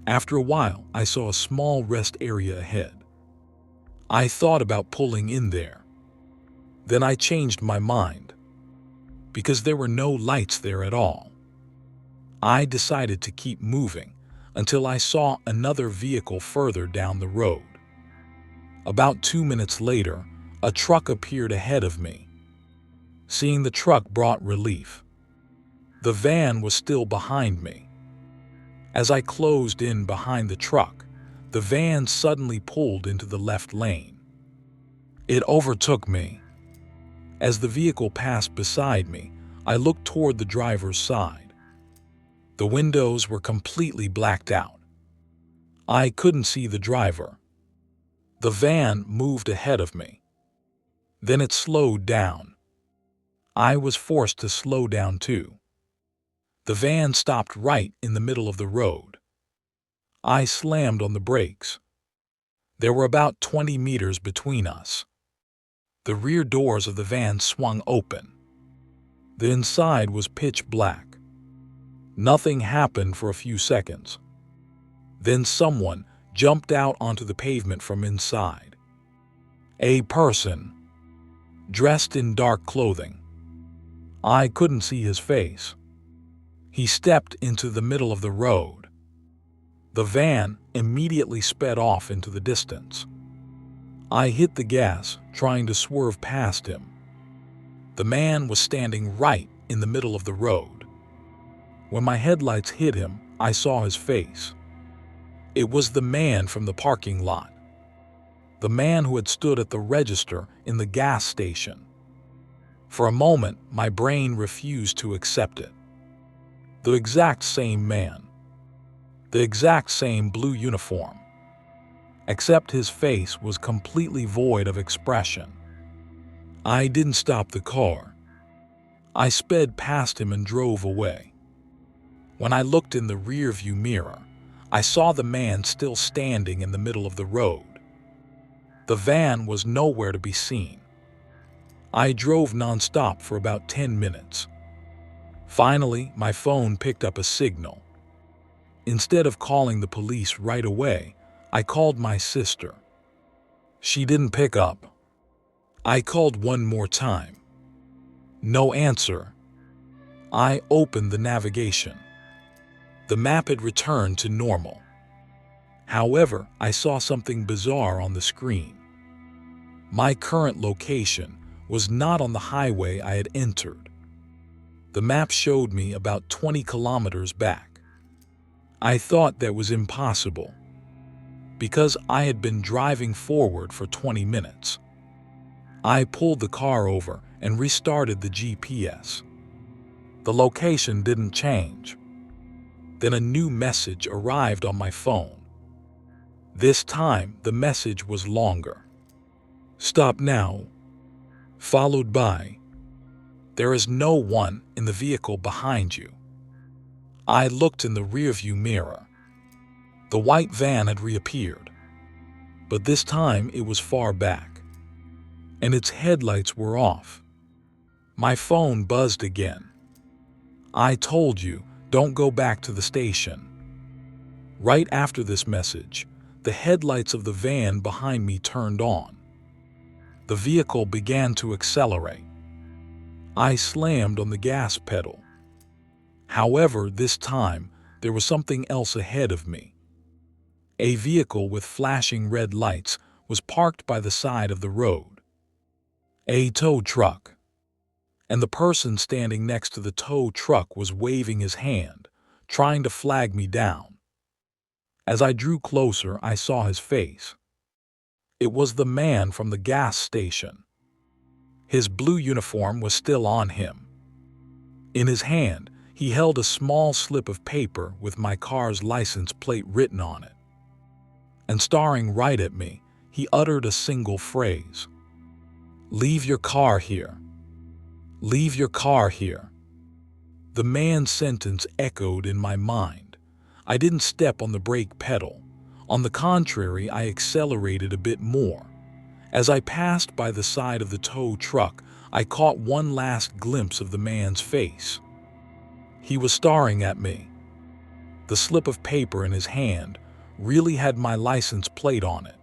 After a while, I saw a small rest area ahead. I thought about pulling in there. Then I changed my mind. Because there were no lights there at all. I decided to keep moving until I saw another vehicle further down the road. About 2 minutes later, a truck appeared ahead of me. Seeing the truck brought relief. The van was still behind me. As I closed in behind the truck, the van suddenly pulled into the left lane. It overtook me. As the vehicle passed beside me, I looked toward the driver's side. The windows were completely blacked out. I couldn't see the driver. The van moved ahead of me. Then it slowed down. I was forced to slow down too. The van stopped right in the middle of the road. I slammed on the brakes. There were about 20 meters between us. The rear doors of the van swung open. The inside was pitch black. Nothing happened for a few seconds. Then someone jumped out onto the pavement from inside. A person, dressed in dark clothing. I couldn't see his face. He stepped into the middle of the road. The van immediately sped off into the distance. I hit the gas, trying to swerve past him. The man was standing right in the middle of the road. When my headlights hit him, I saw his face. It was the man from the parking lot. The man who had stood at the register in the gas station. For a moment, my brain refused to accept it. The exact same man. The exact same blue uniform. Except his face was completely void of expression. I didn't stop the car. I sped past him and drove away. When I looked in the rearview mirror, I saw the man still standing in the middle of the road. The van was nowhere to be seen. I drove nonstop for about 10 minutes. Finally, my phone picked up a signal. Instead of calling the police right away, I called my sister. She didn't pick up. I called one more time. No answer. I opened the navigation. The map had returned to normal. However, I saw something bizarre on the screen. My current location was not on the highway I had entered. The map showed me about 20 kilometers back. I thought that was impossible, because I had been driving forward for 20 minutes. I pulled the car over and restarted the GPS. The location didn't change. Then a new message arrived on my phone. This time, the message was longer. Stop now. Followed by, there is no one in the vehicle behind you. I looked in the rearview mirror. The white van had reappeared, but this time it was far back, and its headlights were off. My phone buzzed again. I told you, don't go back to the station. Right after this message, the headlights of the van behind me turned on. The vehicle began to accelerate. I slammed on the gas pedal. However, this time, there was something else ahead of me. A vehicle with flashing red lights was parked by the side of the road. A tow truck. And the person standing next to the tow truck was waving his hand, trying to flag me down. As I drew closer, I saw his face. It was the man from the gas station. His blue uniform was still on him. In his hand, he held a small slip of paper with my car's license plate written on it. And staring right at me, he uttered a single phrase. "Leave your car here. Leave your car here." The man's sentence echoed in my mind. I didn't step on the brake pedal. On the contrary, I accelerated a bit more. As I passed by the side of the tow truck, I caught one last glimpse of the man's face. He was staring at me. The slip of paper in his hand really had my license plate on it.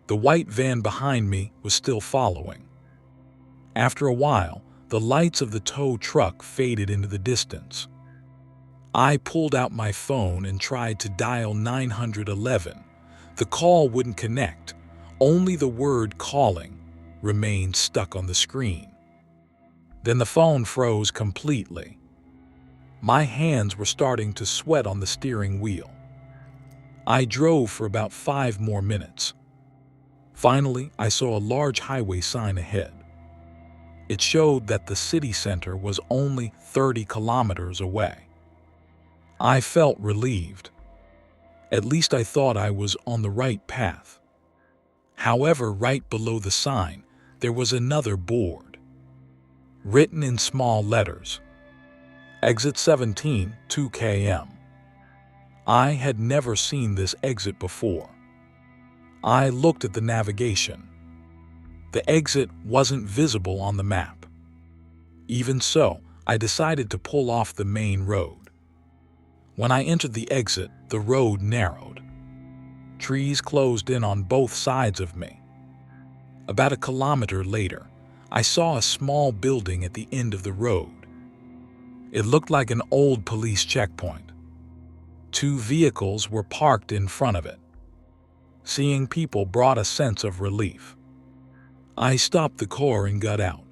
The white van behind me was still following. After a while, the lights of the tow truck faded into the distance. I pulled out my phone and tried to dial 911. The call wouldn't connect. Only the word "calling" remained stuck on the screen. Then the phone froze completely. My hands were starting to sweat on the steering wheel. I drove for about 5 more minutes. Finally, I saw a large highway sign ahead. It showed that the city center was only 30 kilometers away. I felt relieved. At least I thought I was on the right path. However, right below the sign, there was another board. Written in small letters. Exit 17, 2 km. I had never seen this exit before. I looked at the navigation. The exit wasn't visible on the map. Even so, I decided to pull off the main road. When I entered the exit, the road narrowed. Trees closed in on both sides of me. About a kilometer later, I saw a small building at the end of the road. It looked like an old police checkpoint. 2 vehicles were parked in front of it. Seeing people brought a sense of relief. I stopped the car and got out.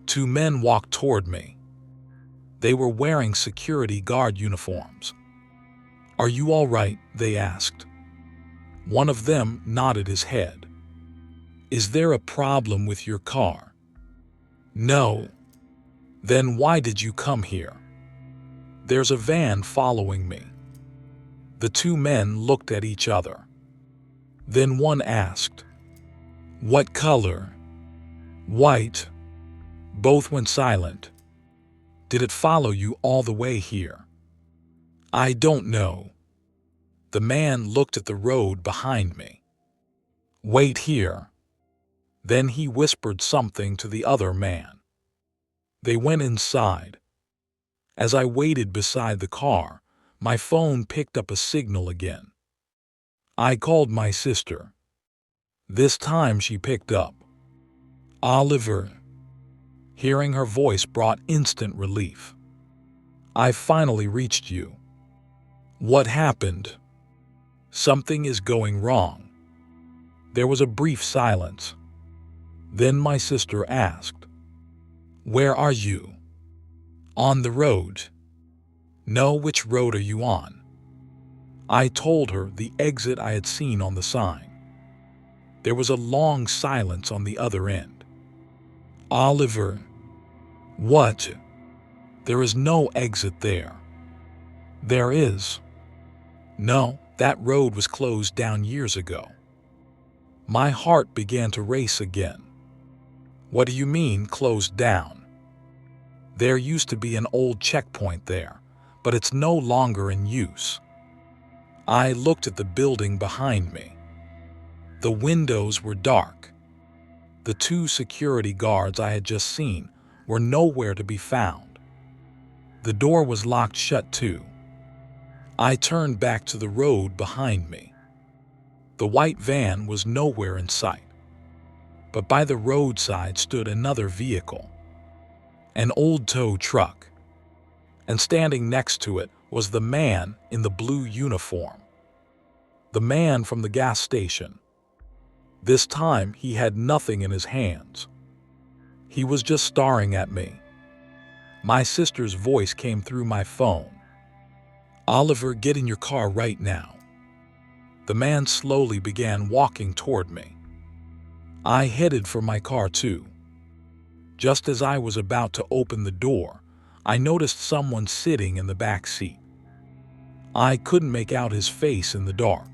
2 men walked toward me. They were wearing security guard uniforms. "Are you all right?" they asked. One of them nodded his head. "Is there a problem with your car?" "No." "Then why did you come here?" "There's a van following me." The 2 men looked at each other. Then one asked, "What color?" "White." Both went silent. "Did it follow you all the way here?" "I don't know." The man looked at the road behind me. "Wait here." Then he whispered something to the other man. They went inside. As I waited beside the car, my phone picked up a signal again. I called my sister. This time she picked up. "Oliver." Hearing her voice brought instant relief. "I finally reached you." "What happened?" "Something is going wrong." There was a brief silence. Then my sister asked, "Where are you?" "On the road." "No, which road are you on?" I told her the exit I had seen on the sign. There was a long silence on the other end. "Oliver." "What?" "There is no exit there." "There is." "No, that road was closed down years ago." My heart began to race again. "What do you mean, closed down?" "There used to be an old checkpoint there, but it's no longer in use." I looked at the building behind me. The windows were dark. The 2 security guards I had just seen were nowhere to be found. The door was locked shut too. I turned back to the road behind me. The white van was nowhere in sight. But by the roadside stood another vehicle, an old tow truck. And standing next to it was the man in the blue uniform. The man from the gas station. This time he had nothing in his hands. He was just staring at me. My sister's voice came through my phone. "Oliver, get in your car right now." The man slowly began walking toward me. I headed for my car too. Just as I was about to open the door, I noticed someone sitting in the back seat. I couldn't make out his face in the dark.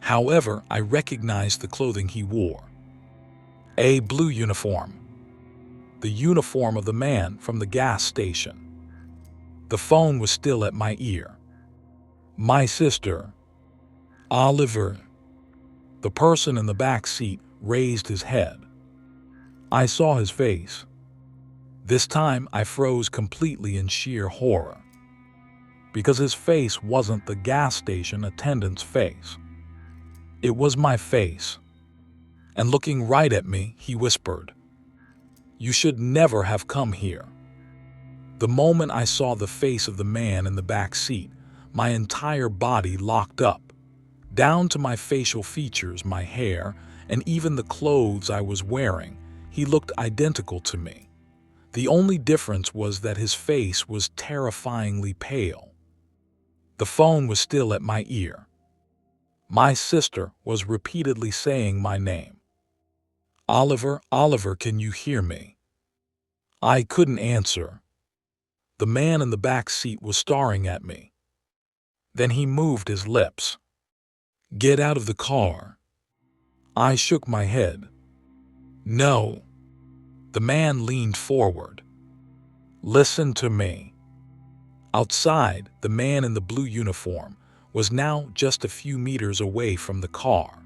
However, I recognized the clothing he wore. A blue uniform. The uniform of the man from the gas station. The phone was still at my ear. "My sister." "Oliver." The person in the back seat raised his head. I saw his face. This time I froze completely in sheer horror. Because his face wasn't the gas station attendant's face. It was my face. And looking right at me, he whispered, "You should never have come here." The moment I saw the face of the man in the back seat, my entire body locked up. Down to my facial features, my hair, and even the clothes I was wearing, he looked identical to me. The only difference was that his face was terrifyingly pale. The phone was still at my ear. My sister was repeatedly saying my name. "Oliver, Oliver, can you hear me?" I couldn't answer. The man in the back seat was staring at me. Then he moved his lips. "Get out of the car." I shook my head. "No." The man leaned forward. "Listen to me." Outside, the man in the blue uniform was now just a few meters away from the car.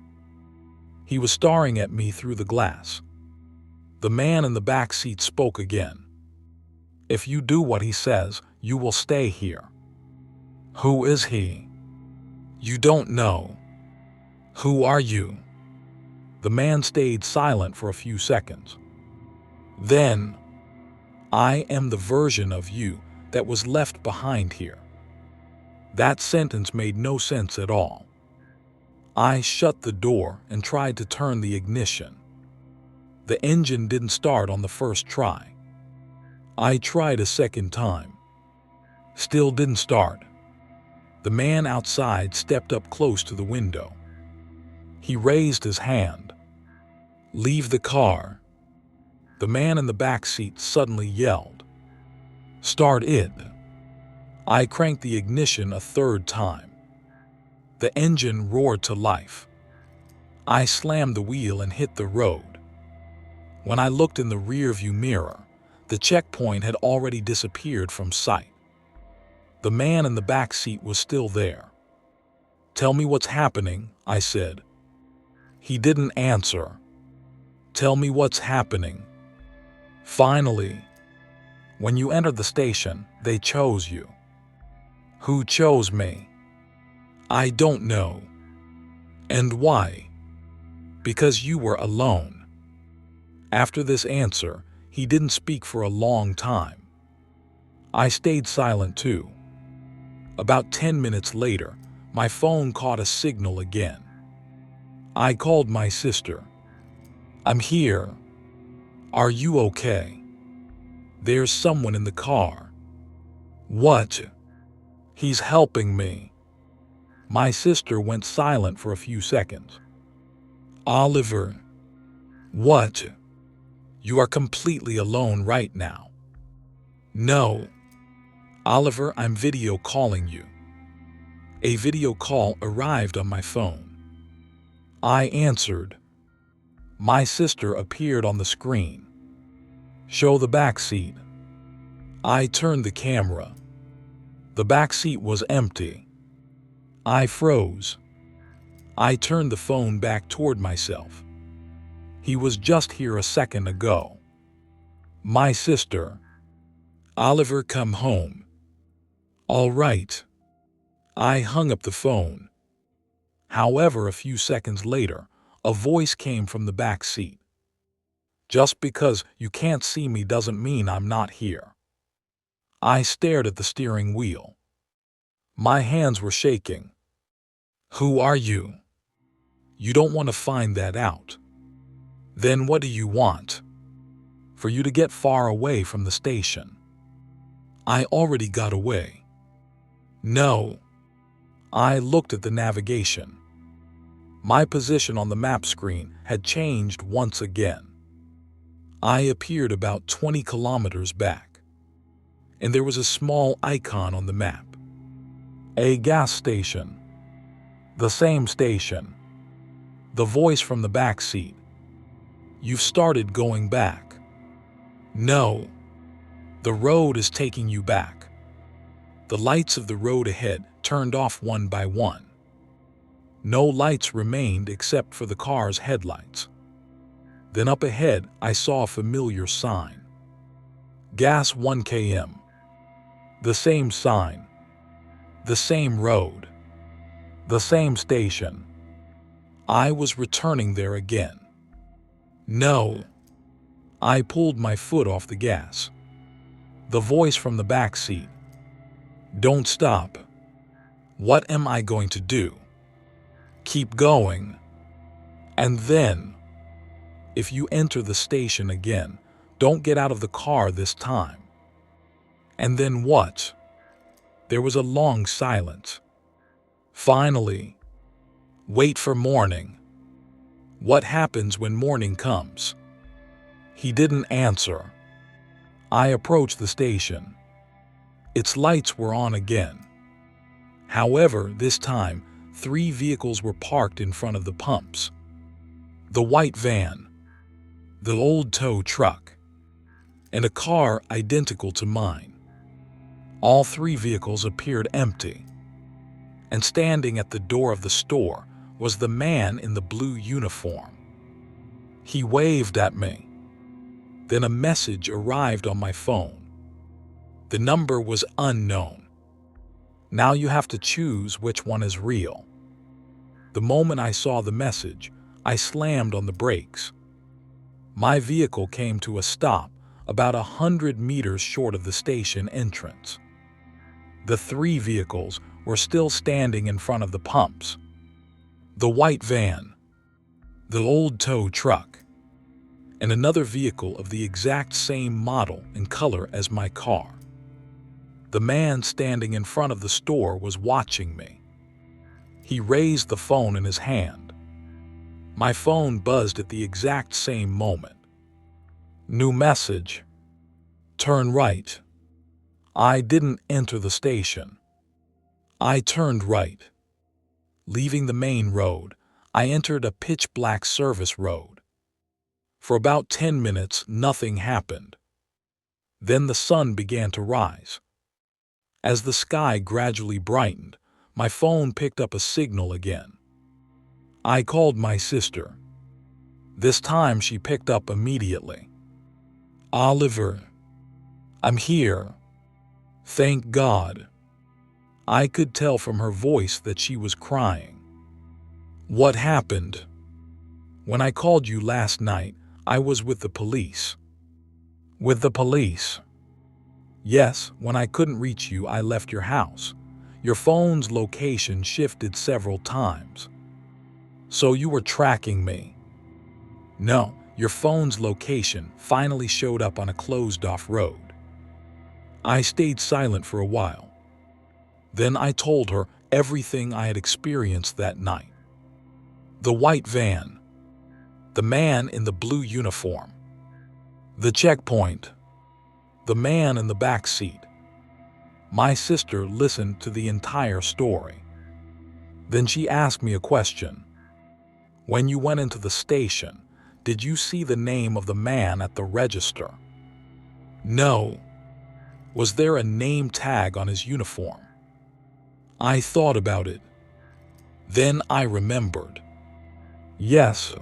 He was staring at me through the glass. The man in the back seat spoke again. "If you do what he says, you will stay here." "Who is he?" "You don't know." "Who are you?" The man stayed silent for a few seconds. Then, I am the version of you that was left behind here." That sentence made no sense at all. I shut the door and tried to turn the ignition. The engine didn't start on the first try. I tried a second time. Still didn't start. The man outside stepped up close to the window. He raised his hand. "Leave the car." The man in the back seat suddenly yelled, "Start it." I cranked the ignition a third time. The engine roared to life. I slammed the wheel and hit the road. When I looked in the rearview mirror, the checkpoint had already disappeared from sight. The man in the back seat was still there. "Tell me what's happening," I said. He didn't answer. "Tell me what's happening." "Finally, when you entered the station, they chose you." "Who chose me?" "I don't know." "And why?" "Because you were alone." After this answer, he didn't speak for a long time. I stayed silent too. About 10 minutes later, my phone caught a signal again. I called my sister. "I'm here. Are you okay?" "There's someone in the car." "What?" "He's helping me." My sister went silent for a few seconds. "Oliver." "What?" "You are completely alone right now." "No." "Oliver, I'm video calling you." A video call arrived on my phone. I answered. My sister appeared on the screen. "Show the back seat." I turned the camera. The back seat was empty. I froze. I turned the phone back toward myself. "He was just here a second ago." My sister. "Oliver, come home." "All right." I hung up the phone. However, a few seconds later, a voice came from the back seat. "Just because you can't see me doesn't mean I'm not here." I stared at the steering wheel. My hands were shaking. "Who are you?" "You don't want to find that out." "Then what do you want?" "For you to get far away from the station." "I already got away." "No." I looked at the navigation. My position on the map screen had changed once again. I appeared about 20 kilometers back, and there was a small icon on the map. A gas station. The same station. The voice from the back seat. "You've started going back." "No. The road is taking you back." The lights of the road ahead turned off one by one. No lights remained except for the car's headlights. Then up ahead, I saw a familiar sign. "Gas 1 km. The same sign. The same road. The same station. I was returning there again. "No." I pulled my foot off the gas. The voice from the back seat. "Don't stop." "What am I going to do?" "Keep going." "And then?" "If you enter the station again, don't get out of the car this time." "And then what?" There was a long silence. Finally, "Wait for morning." "What happens when morning comes?" He didn't answer. I approached the station. Its lights were on again. However, this time, 3 vehicles were parked in front of the pumps. The white van, the old tow truck, and a car identical to mine. All 3 vehicles appeared empty. And standing at the door of the store was the man in the blue uniform. He waved at me. Then a message arrived on my phone. The number was unknown. Now you have to choose which one is real. The moment I saw the message, I slammed on the brakes. My vehicle came to a stop about 100 meters short of the station entrance. The 3 vehicles were still standing in front of the pumps. The white van, the old tow truck, and another vehicle of the exact same model and color as my car. The man standing in front of the store was watching me. He raised the phone in his hand. My phone buzzed at the exact same moment. New message. Turn right. I didn't enter the station. I turned right. Leaving the main road, I entered a pitch-black service road. For about 10 minutes, nothing happened. Then the sun began to rise. As the sky gradually brightened, my phone picked up a signal again. I called my sister. This time she picked up immediately. "Oliver, I'm here. Thank God." I could tell from her voice that she was crying. "What happened?" "When I called you last night, I was with the police." "With the police?" "Yes, when I couldn't reach you, I left your house. Your phone's location shifted several times." "So you were tracking me?" "No, your phone's location finally showed up on a closed-off road." I stayed silent for a while. Then I told her everything I had experienced that night. The white van, the man in the blue uniform, the checkpoint, the man in the back seat. My sister listened to the entire story. Then she asked me a question. "When you went into the station, did you see the name of the man at the register?" "No." "Was there a name tag on his uniform?" I thought about it. Then I remembered. "Yes."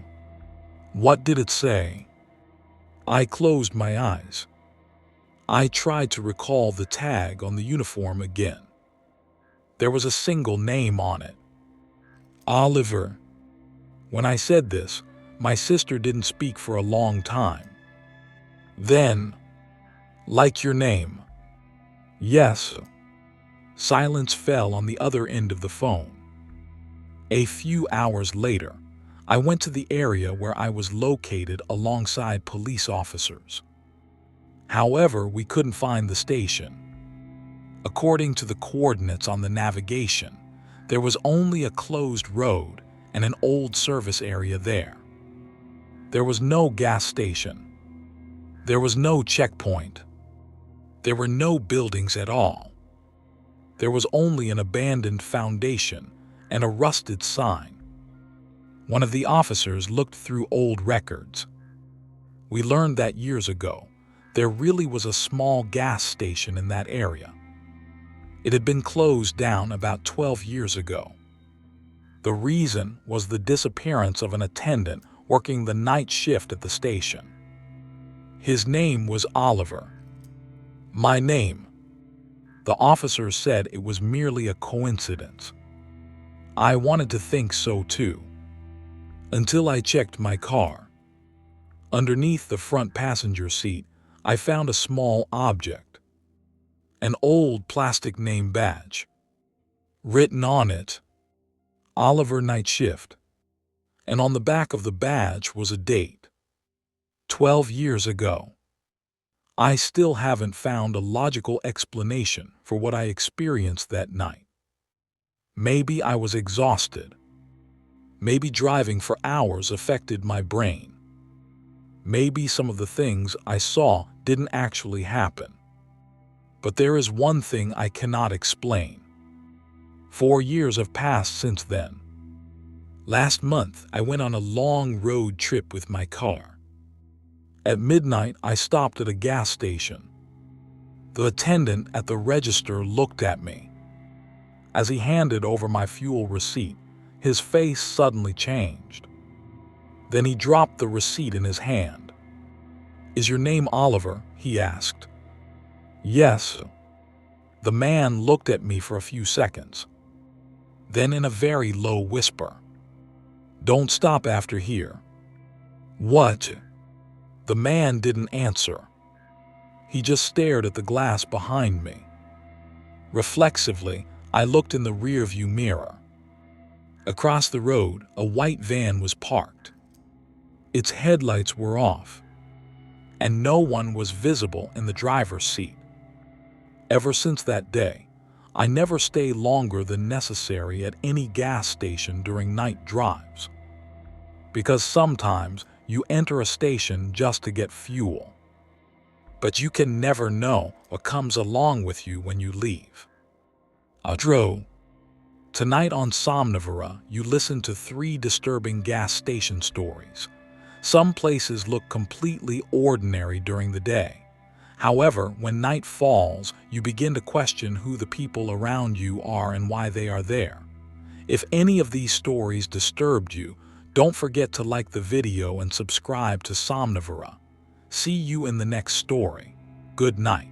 "What did it say?" I closed my eyes. I tried to recall the tag on the uniform again. There was a single name on it. Oliver. When I said this, my sister didn't speak for a long time. Then, "Like your name?" "Yes." Silence fell on the other end of the phone. A few hours later, I went to the area where I was located alongside police officers. However, we couldn't find the station. According to the coordinates on the navigation, there was only a closed road and an old service area there. There was no gas station. There was no checkpoint. There were no buildings at all. There was only an abandoned foundation and a rusted sign. One of the officers looked through old records. We learned that years ago, there really was a small gas station in that area. It had been closed down about 12 years ago. The reason was the disappearance of an attendant working the night shift at the station. His name was Oliver. My name. The officer said it was merely a coincidence. I wanted to think so too. Until I checked my car. Underneath the front passenger seat, I found a small object. An old plastic name badge. Written on it, Oliver Night Shift. And on the back of the badge was a date. 12 years ago. I still haven't found a logical explanation for what I experienced that night. Maybe I was exhausted. Maybe driving for hours affected my brain. Maybe some of the things I saw didn't actually happen. But there is one thing I cannot explain. 4 years have passed since then. Last month, I went on a long road trip with my car. At midnight, I stopped at a gas station. The attendant at the register looked at me. As he handed over my fuel receipt, his face suddenly changed. Then he dropped the receipt in his hand. "Is your name Oliver?" he asked. "Yes." The man looked at me for a few seconds. Then in a very low whisper, "Don't stop after here." "What?" The man didn't answer. He just stared at the glass behind me. Reflexively, I looked in the rearview mirror. Across the road, a white van was parked. Its headlights were off, and no one was visible in the driver's seat. Ever since that day, I never stay longer than necessary at any gas station during night drives. Because sometimes you enter a station just to get fuel. But you can never know what comes along with you when you leave. Outro. Tonight on Somnivera, you listen to 3 disturbing gas station stories. Some places look completely ordinary during the day. However, when night falls, you begin to question who the people around you are and why they are there. If any of these stories disturbed you, don't forget to like the video and subscribe to Somnivera. See you in the next story. Good night.